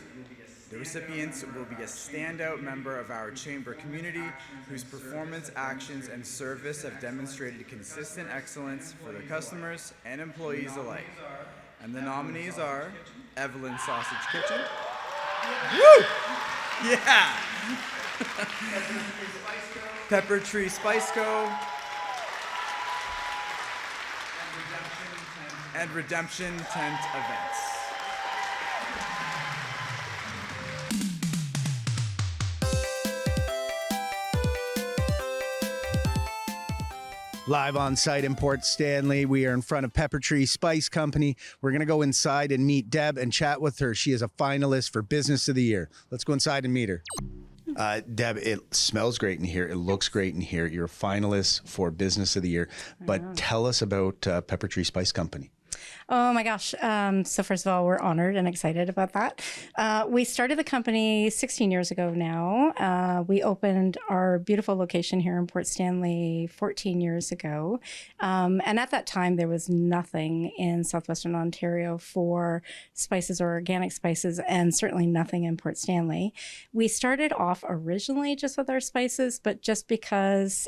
The recipients will be a standout member of our chamber community whose performance, actions, and service have demonstrated consistent excellence for their customers and employees alike. And the nominees are Evelyn Sausage Kitchen. Woo! Yeah! Pepper Tree Spice Co. And Redemption Tent Events. Live on site in Port Stanley, we are in front of Pepper Tree Spice Company. We're going to go inside and meet Deb and chat with her. She is a finalist for Business of the Year. Let's go inside and meet her. Deb, it smells great in here. It looks great in here. You're a finalist for Business of the Year. But tell us about Pepper Tree Spice Company. Oh my gosh. So first of all, we're honored and excited about that. We started the company 16 years ago now. We opened our beautiful location here in Port Stanley 14 years ago. And at that time, there was nothing in southwestern Ontario for spices or organic spices, and certainly nothing in Port Stanley. We started off originally just with our spices, but just because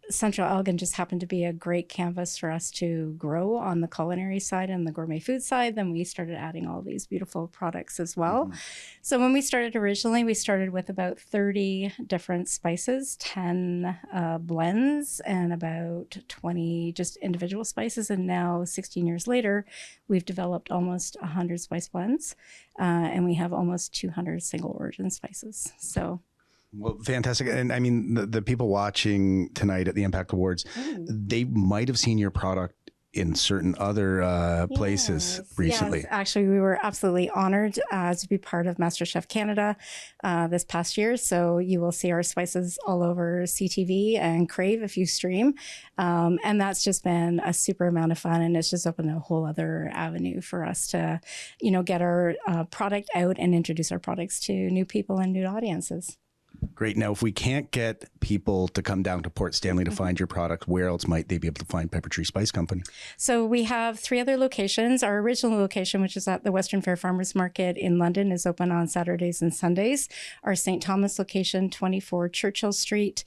Central Elgin just happened to be a great canvas for us to grow on the culinary side and the gourmet food side. Then we started adding all these beautiful products as well. Mm-hmm. So when we started originally, we started with about 30 different spices, 10 blends, and about 20 just individual spices. And now 16 years later, we've developed almost 100 spice blends, and we have almost 200 single origin spices. So. Well, fantastic. And I mean, the people watching tonight at the Impact Awards, they might have seen your product in certain other places recently. Yes, actually, we were absolutely honored to be part of MasterChef Canada this past year. So you will see our spices all over CTV and Crave if you stream. And that's just been a super amount of fun. And it's just opened a whole other avenue for us to, get our product out and introduce our products to new people and new audiences. Great. Now, if we can't get people to come down to Port Stanley to find your product, where else might they be able to find Pepper Tree Spice Company? So we have 3 other locations. Our original location, which is at the Western Fair Farmers Market in London, is open on Saturdays and Sundays. Our St. Thomas location, 24 Churchill Street,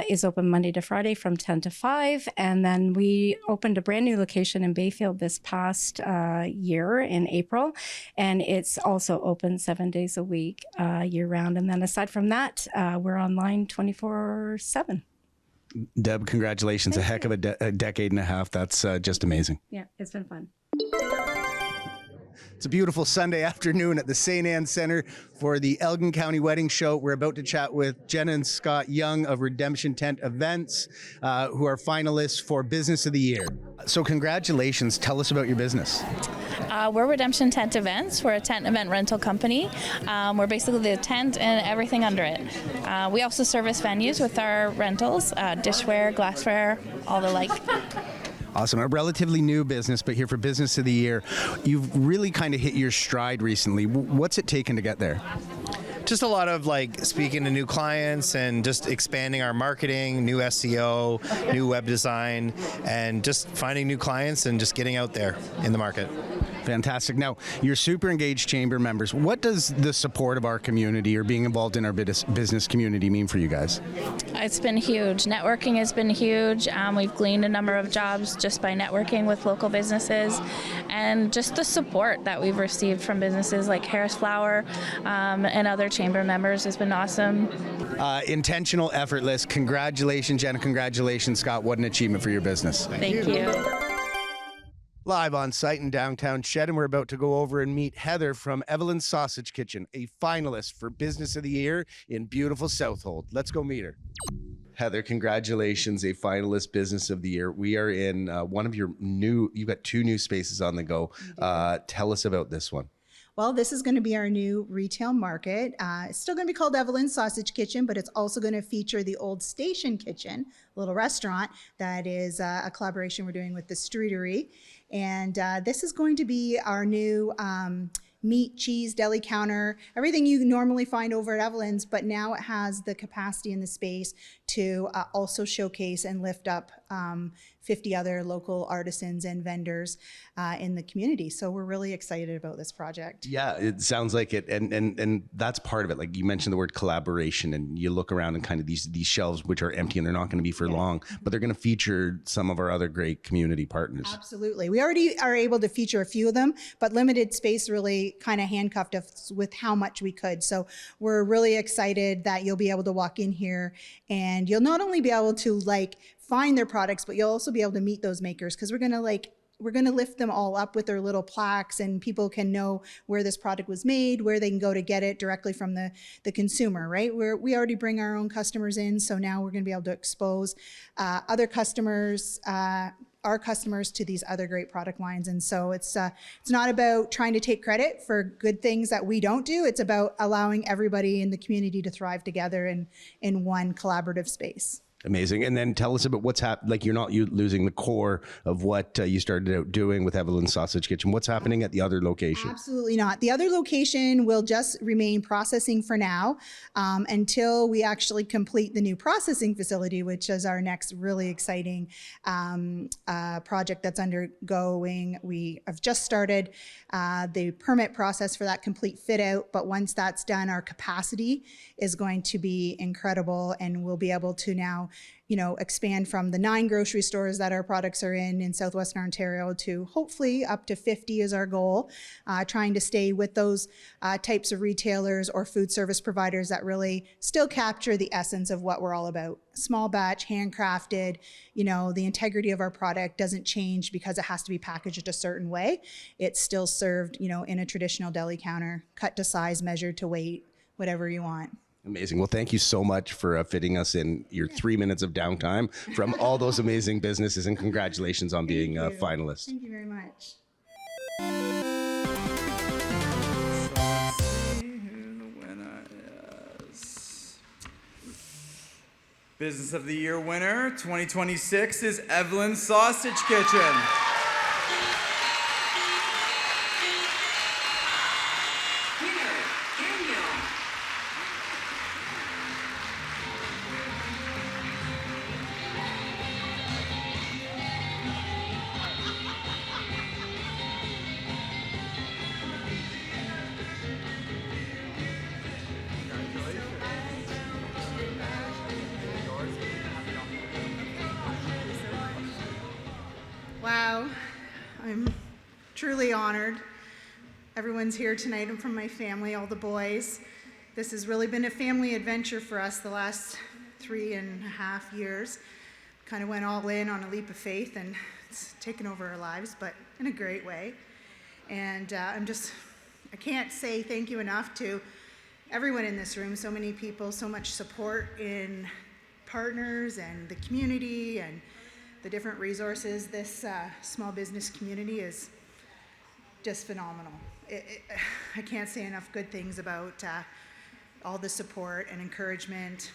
is open Monday to Friday from 10 to 5. And then we opened a brand new location in Bayfield this past year in April. And it's also open 7 days a week, year round. And then aside from that, we're online 24/7. Deb, congratulations. Thank a heck of a decade and a half. That's just amazing. Yeah, it's been fun. It's a beautiful Sunday afternoon at the St. Anne Centre for the Elgin County Wedding Show. We're about to chat with Jenna and Scott Young of Redemption Tent Events, who are finalists for Business of the Year. So congratulations. Tell us about your business. We're Redemption Tent Events. We're a tent event rental company. We're basically the tent and everything under it. We also service venues with our rentals, dishware, glassware, all the like. Awesome. A relatively new business, but here for Business of the Year. You've really kind of hit your stride recently. What's it taken to get there? Just a lot of like speaking to new clients and just expanding our marketing, new SEO, new web design, and just finding new clients and just getting out there in the market. Fantastic. Now, you're super engaged chamber members. What does the support of our community or being involved in our business community mean for you guys? It's been huge. Networking has been huge. We've gleaned a number of jobs just by networking with local businesses, and just the support that we've received from businesses like Harris Flower and other chamber members has been awesome. Intentional, effortless. Congratulations, Jenna. Congratulations, Scott. What an achievement for your business. Thank you. Live on site in downtown Shed, and we're about to go over and meet Heather from Evelyn's Sausage Kitchen, a finalist for Business of the Year in beautiful Southold. Let's go meet her. Heather, congratulations, a finalist Business of the Year. We are in one of your you've got 2 new spaces on the go. Tell us about this one. Well, this is going to be our new retail market. It's still going to be called Evelyn's Sausage Kitchen, but it's also going to feature the Old Station Kitchen, a little restaurant that is a collaboration we're doing with the Streetery. And this is going to be our new meat, cheese, deli counter, everything you normally find over at Evelyn's, but now it has the capacity and the space to also showcase and lift up 50 other local artisans and vendors in the community. So we're really excited about this project. Yeah, it sounds like it, and that's part of it. Like you mentioned the word collaboration, and you look around and kind of these shelves which are empty and they're not going to be for long, but they're going to feature some of our other great community partners. Absolutely. We already are able to feature a few of them, but limited space really kind of handcuffed us with how much we could. So we're really excited that you'll be able to walk in here and you'll not only be able to find their products, but you'll also be able to meet those makers, because we're going to lift them all up with their little plaques, and people can know where this product was made, where they can go to get it directly from the consumer, right? We already bring our own customers in, so now we're going to be able to expose other customers, our customers, to these other great product lines. And so it's not about trying to take credit for good things that we don't do. It's about allowing everybody in the community to thrive together in one collaborative space. Amazing. And then tell us about what's happening. Like, you're not losing the core of what you started out doing with Evelyn's Sausage Kitchen. What's happening at the other location? Absolutely not. The other location will just remain processing for now until we actually complete the new processing facility, which is our next really exciting project that's undergoing. We have just started the permit process for that complete fit out, but once that's done, our capacity is going to be incredible, and we'll be able to now expand from the 9 grocery stores that our products are in Southwestern Ontario to hopefully up to 50 is our goal, trying to stay with those types of retailers or food service providers that really still capture the essence of what we're all about. Small batch, handcrafted, the integrity of our product doesn't change because it has to be packaged a certain way. It's still served, in a traditional deli counter, cut to size, measured to weight, whatever you want. Amazing. Well, thank you so much for fitting us in your 3 minutes of downtime from all those amazing businesses, and congratulations on being a finalist. Thank you very much. Business of the Year winner 2026 is Evelyn's Sausage Kitchen. Wow, I'm truly honored. Everyone's here tonight. I'm from my family, all the boys. This has really been a family adventure for us the last 3.5 years. Kind of went all in on a leap of faith, and it's taken over our lives, but in a great way. And I can't say thank you enough to everyone in this room, so many people, so much support in partners and the community and the different resources. This small business community is just phenomenal. I can't say enough good things about all the support and encouragement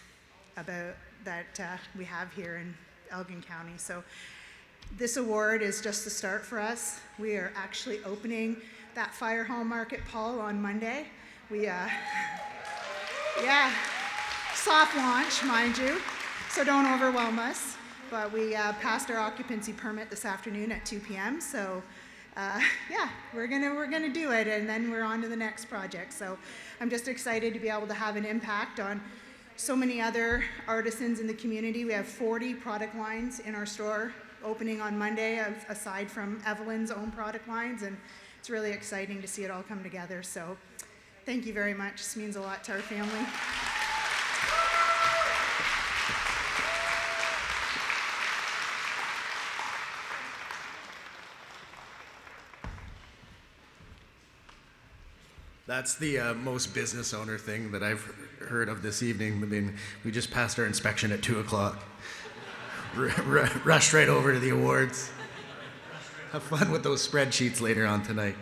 about that we have here in Elgin County. So This award is just the start for us. We are actually opening that Fire Hall Market, Paul, on Monday. Yeah, soft launch, mind you, so don't overwhelm us. But we passed our occupancy permit this afternoon at 2 p.m. So yeah, we're gonna do it, and then we're on to the next project. So I'm just excited to be able to have an impact on so many other artisans in the community. We have 40 product lines in our store opening on Monday, aside from Evelyn's own product lines, and it's really exciting to see it all come together. So thank you very much. This means a lot to our family. That's the most business owner thing that I've heard of this evening. I mean, we just passed our inspection at 2 o'clock. Rushed right over to the awards. Have fun with those spreadsheets later on tonight.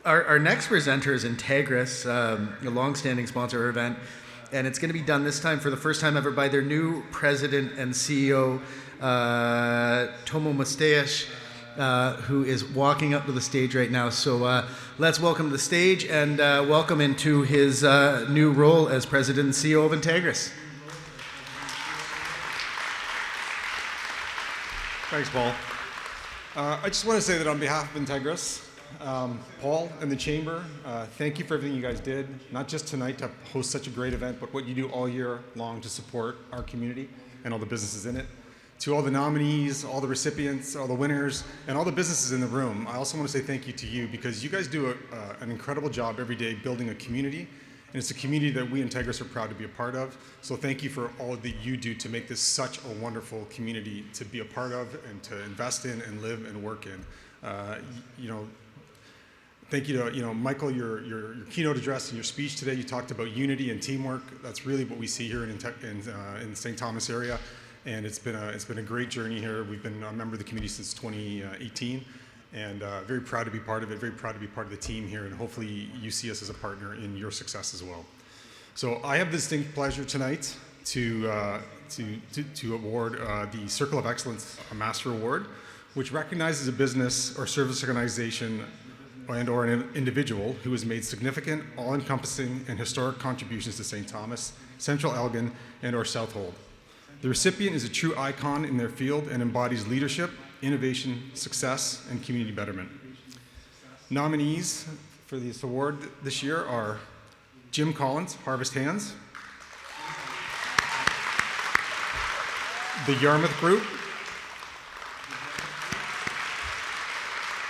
Our next presenter is Integris, a long-standing sponsor of our event, and it's going to be done this time for the first time ever by their new president and CEO, Tomo Mustache, who is walking up to the stage right now. So let's welcome to the stage and welcome into his new role as president and CEO of Integris. Thanks, Paul. I just want to say that on behalf of Integris, Paul and the Chamber, thank you for everything you guys did, not just tonight to host such a great event, but what you do all year long to support our community and all the businesses in it. To all the nominees, all the recipients, all the winners, and all the businesses in the room, I also want to say thank you to you, because you guys do an incredible job every day building a community, and it's a community that we Integris are proud to be a part of. So thank you for all that you do to make this such a wonderful community to be a part of and to invest in and live and work in. Thank you to Michael, your keynote address and your speech today. You talked about unity and teamwork. That's really what we see here in St. Thomas area. And it's been a great journey here. We've been a member of the community since 2018, and very proud to be part of it, very proud to be part of the team here, and hopefully you see us as a partner in your success as well. So I have the distinct pleasure tonight to award the Circle of Excellence Master Award, which recognizes a business or service organization or an individual who has made significant, all-encompassing, and historic contributions to St. Thomas, Central Elgin, and or Southold. The recipient is a true icon in their field and embodies leadership, innovation, success, and community betterment. Nominees for this award this year are Jim Collins, Harvest Hands, the Yarmouth Group,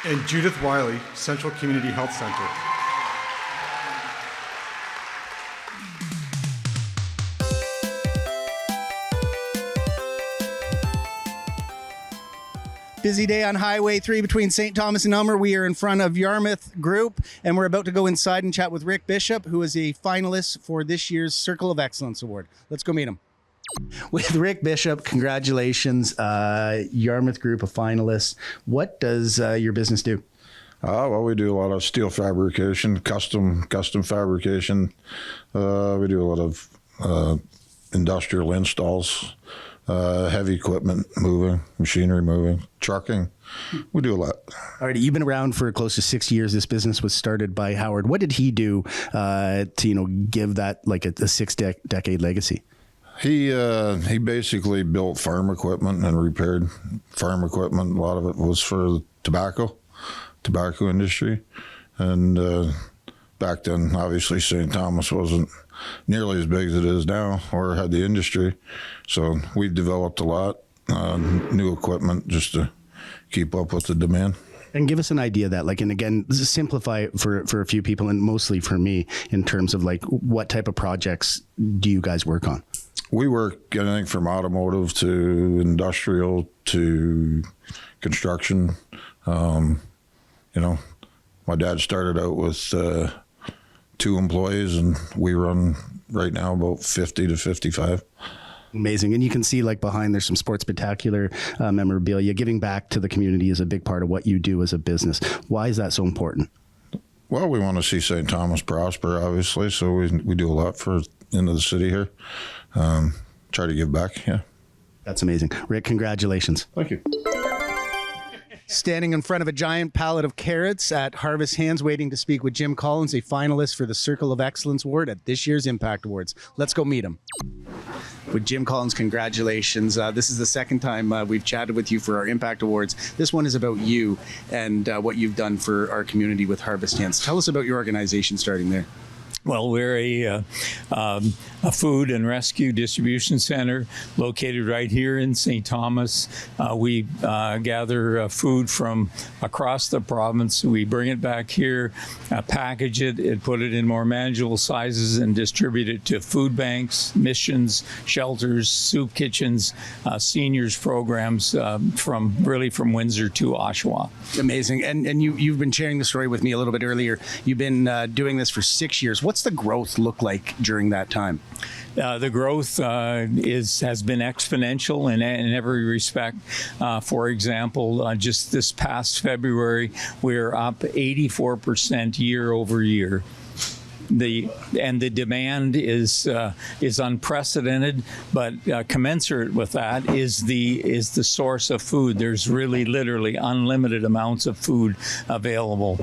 and Judith Wiley, Central Community Health Center. Busy day on Highway 3 between St. Thomas and Elmer. We are in front of Yarmouth Group, and we're about to go inside and chat with Rick Bishop, who is a finalist for this year's Circle of Excellence Award. Let's go meet him. With Rick Bishop, congratulations. Yarmouth Group, a finalist. What does your business do? Well, we do a lot of steel fabrication, custom fabrication. We do a lot of industrial installs. Heavy equipment moving, machinery moving, trucking. We do a lot. All right, you've been around for close to 6 years. This business was started by Howard. What did he do to give that like a 6-decade legacy? He basically built farm equipment and repaired farm equipment. A lot of it was for tobacco industry, and back then, obviously, St. Thomas wasn't nearly as big as it is now, or had the industry. So we've developed a lot, new equipment just to keep up with the demand. And give us an idea of that, like, and again, simplify it for a few people and mostly for me in terms of like, what type of projects do you guys work on? We work anything from automotive to industrial to construction. My dad started out with 2 employees, and we run right now about 50 to 55. Amazing. And you can see like behind there's some sports spectacular memorabilia. Giving back to the community is a big part of what you do as a business. Why is that so important? Well, we want to see St. Thomas prosper, obviously, so we do a lot for into the city here. Try to give back, yeah. That's amazing. Rick, congratulations. Thank you. Standing in front of a giant pallet of carrots at Harvest Hands, waiting to speak with Jim Collins, a finalist for the Circle of Excellence Award at this year's Impact Awards. Let's go meet him. With Jim Collins, congratulations. This is the second time we've chatted with you for our Impact Awards. This one is about you and what you've done for our community with Harvest Hands. Tell us about your organization starting there. Well, we're a food and rescue distribution center located right here in St. Thomas. We gather food from across the province. We bring it back here, package it, and put it in more manageable sizes and distribute it to food banks, missions, shelters, soup kitchens, seniors programs from Windsor to Oshawa. Amazing. And you've been sharing the story with me a little bit earlier. You've been doing this for 6 years. What's the growth look like during that time? The growth has been exponential in every respect. For example, just this past February, we're up 84% year over year. The demand is unprecedented, but commensurate with that is the source of food. There's really literally unlimited amounts of food available,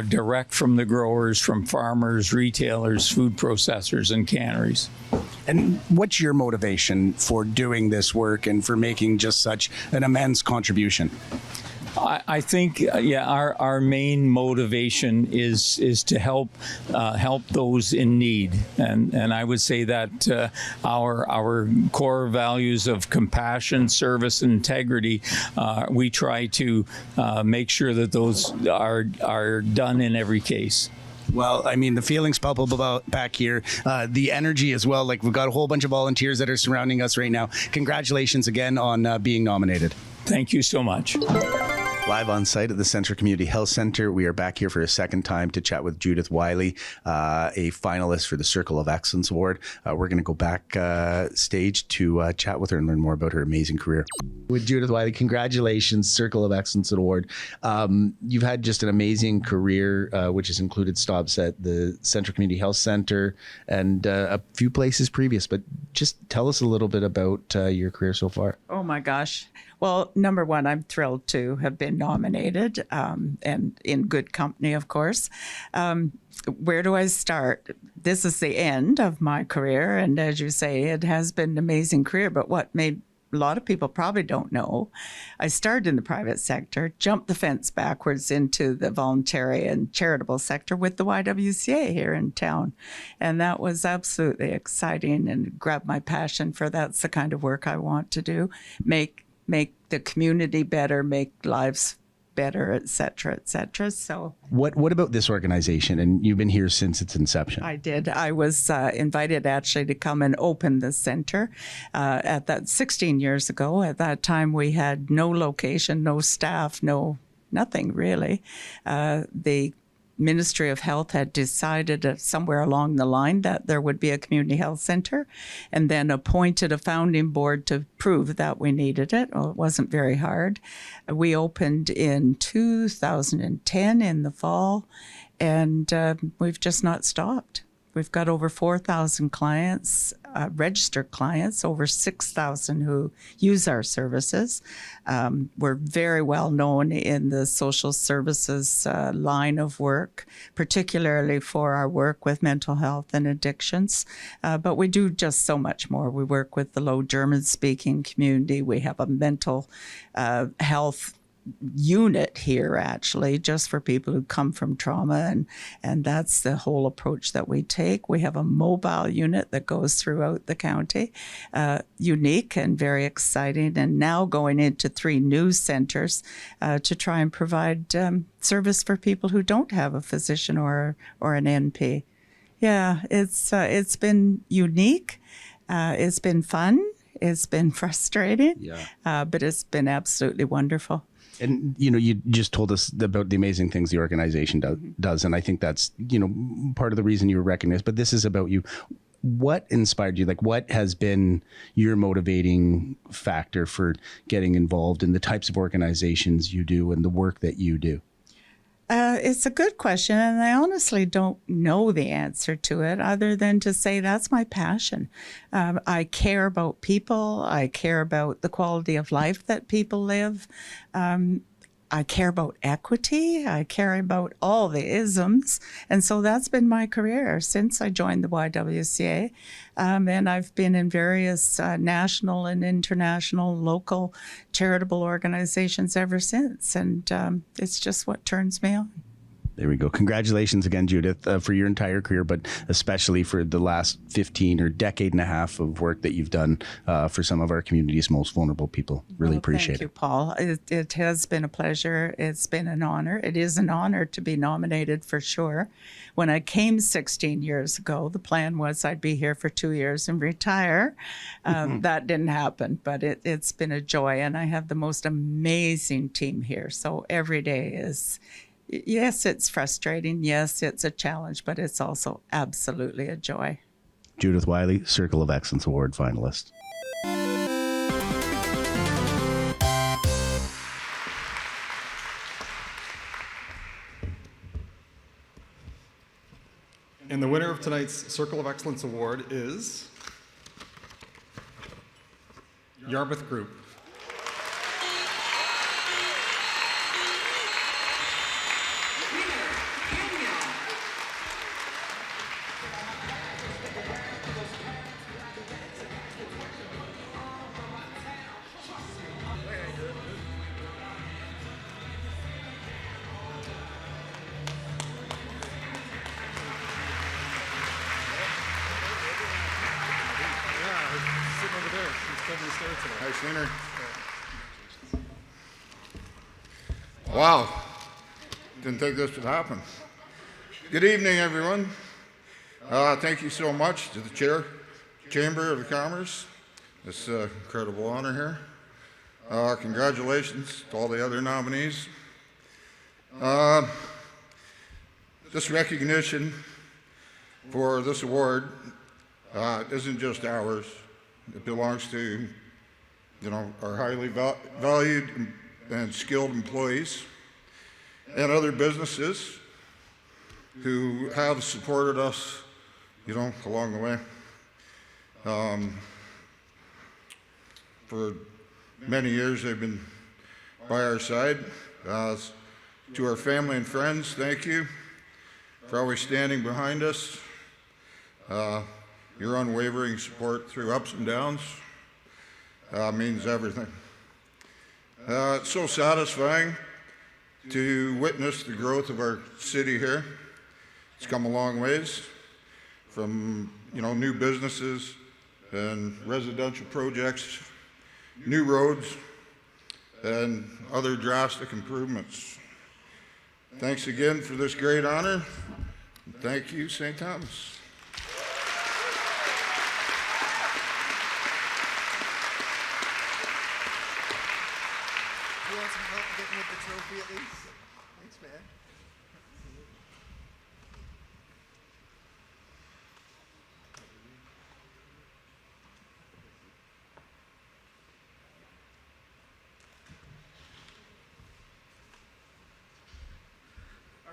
direct from the growers, from farmers, retailers, food processors, and canneries. And what's your motivation for doing this work and for making just such an immense contribution? I think, our main motivation is to help those in need, and I would say that our core values of compassion, service, and integrity, we try to make sure that those are done in every case. Well, I mean, the feeling's palpable back here. The energy as well. Like, we've got a whole bunch of volunteers that are surrounding us right now. Congratulations again on being nominated. Thank you so much. Live on site at the Centre Community Health Centre, we are back here for a second time to chat with Judith Wiley, a finalist for the Circle of Excellence Award. We're going to go back stage to chat with her and learn more about her amazing career. With Judith Wiley, congratulations, Circle of Excellence Award. You've had just an amazing career, which has included stops at the Centre Community Health Centre and a few places previous, but just tell us a little bit about your career so far. Oh my gosh. Well, number one, I'm thrilled to have been nominated and in good company, of course. Where do I start? This is the end of my career. And as you say, it has been an amazing career. But what made a lot of people probably don't know, I started in the private sector, jumped the fence backwards into the voluntary and charitable sector with the YWCA here in town. And that was absolutely exciting and grabbed my passion for that's the kind of work I want to do, make the community better, make lives better, et cetera, et cetera. So what about this organization? And you've been here since its inception. I did. I was invited actually to come and open the center at that 16 years ago. At that time, we had no location, no staff, nothing really. The Ministry of Health had decided somewhere along the line that there would be a community health center and then appointed a founding board to prove that we needed it. Well, it wasn't very hard. We opened in 2010 in the fall, and we've just not stopped. We've got over 4,000 clients, registered clients, over 6,000 who use our services. We're very well known in the social services line of work, particularly for our work with mental health and addictions. But we do just so much more. We work with the low German-speaking community. We have a mental health unit here actually just for people who come from trauma, and that's the whole approach that we take. We have a mobile unit that goes throughout the county, unique and very exciting, and now going into 3 new centers to try and provide service for people who don't have a physician or an NP. Yeah, it's been unique. It's been fun. It's been frustrating, but it's been absolutely wonderful. And, you just told us about the amazing things the organization does. And I think that's, part of the reason you were recognized. But this is about you. What inspired you? Like, what has been your motivating factor for getting involved in the types of organizations you do and the work that you do? It's a good question, and I honestly don't know the answer to it other than to say that's my passion. I care about people. I care about the quality of life that people live. I care about equity. I care about all the isms. And so that's been my career since I joined the YWCA. And I've been in various national and international, local charitable organizations ever since. And it's just what turns me on. There we go. Congratulations again, Judith, for your entire career, but especially for the last 15 or decade and a half of work that you've done for some of our community's most vulnerable people. Really appreciate Thank you, it. Paul. It has been a pleasure. It's been an honor. It is an honor to be nominated for sure. When I came 16 years ago, the plan was I'd be here for 2 years and retire. That didn't happen, but it's been a joy, and I have the most amazing team here. So every day is... Yes, it's frustrating. Yes, it's a challenge, but it's also absolutely a joy. Judith Wiley, Circle of Excellence Award finalist. And the winner of tonight's Circle of Excellence Award is Yarmouth Group. Hi, Slater. Wow. Didn't think this would happen. Good evening, everyone. Thank you so much to the Chamber of Commerce. This incredible honor here. Congratulations to all the other nominees. This recognition for this award isn't just ours. It belongs to, our highly valued and skilled employees and other businesses who have supported us, along the way. For many years, they've been by our side. To our family and friends, thank you for always standing behind us. Your unwavering support through ups and downs means everything. It's so satisfying to witness the growth of our city here. It's come a long ways from, new businesses and residential projects, new roads, and other drastic improvements. Thanks again for this great honor. Thank you, St. Thomas. You want some help getting with the trophy at least? Thanks, man.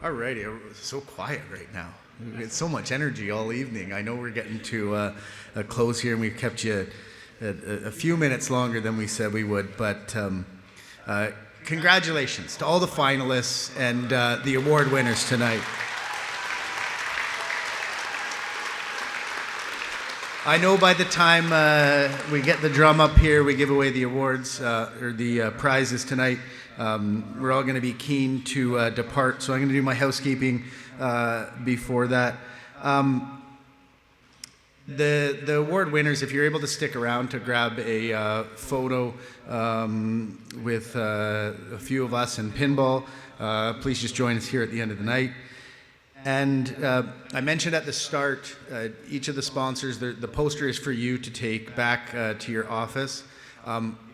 All righty, it's so quiet right now. It's so much energy all evening. I know we're getting to a close here, and we've kept you a few minutes longer than we said we would, but congratulations to all the finalists and the award winners tonight. I know by the time we get the drum up here, we give away the awards or the prizes tonight. We're all going to be keen to depart, so I'm going to do my housekeeping before that. The award winners, if you're able to stick around to grab a photo with a few of us in pinball, please just join us here at the end of the night. And I mentioned at the start, each of the sponsors, the poster is for you to take back to your office.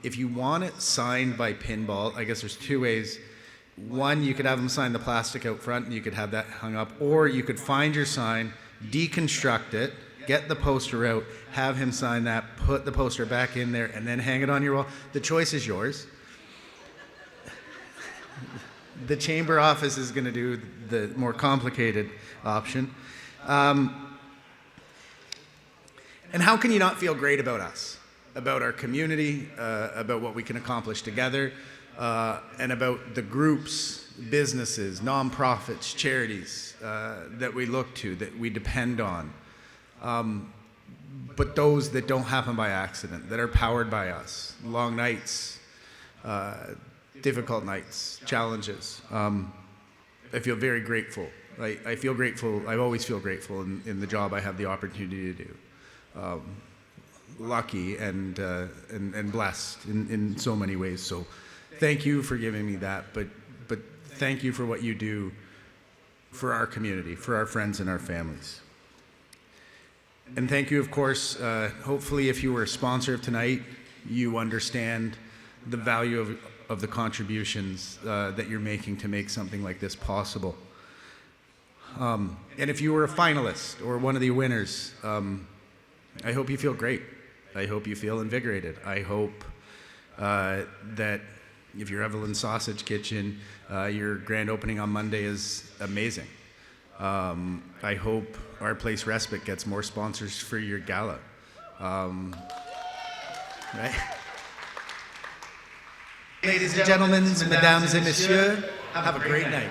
If you want it signed by Pinball, I guess there's two ways. One, you could have them sign the plastic out front and you could have that hung up, or you could find your sign, deconstruct it, get the poster out, have him sign that, put the poster back in there, and then hang it on your wall. The choice is yours. The chamber office is going to do the more complicated option. And how can you not feel great about us, about our community, about what we can accomplish together, and about the groups, businesses, nonprofits, charities that we look to, that we depend on, but those that don't happen by accident, that are powered by us, long nights, difficult nights, challenges. I feel very grateful. I feel grateful. I always feel grateful in the job I have the opportunity to do. Lucky and blessed in so many ways. So thank you for giving me that, but thank you for what you do for our community, for our friends and our families. And thank you, of course. Hopefully, if you were a sponsor of tonight, you understand the value of the contributions that you're making to make something like this possible. And if you were a finalist or one of the winners, I hope you feel great. I hope you feel invigorated. I hope that if you're Evelyn's Sausage Kitchen, your grand opening on Monday is amazing. I hope Our Place Respite gets more sponsors for your gala. Right? Ladies and gentlemen, mesdames et messieurs, have a great night.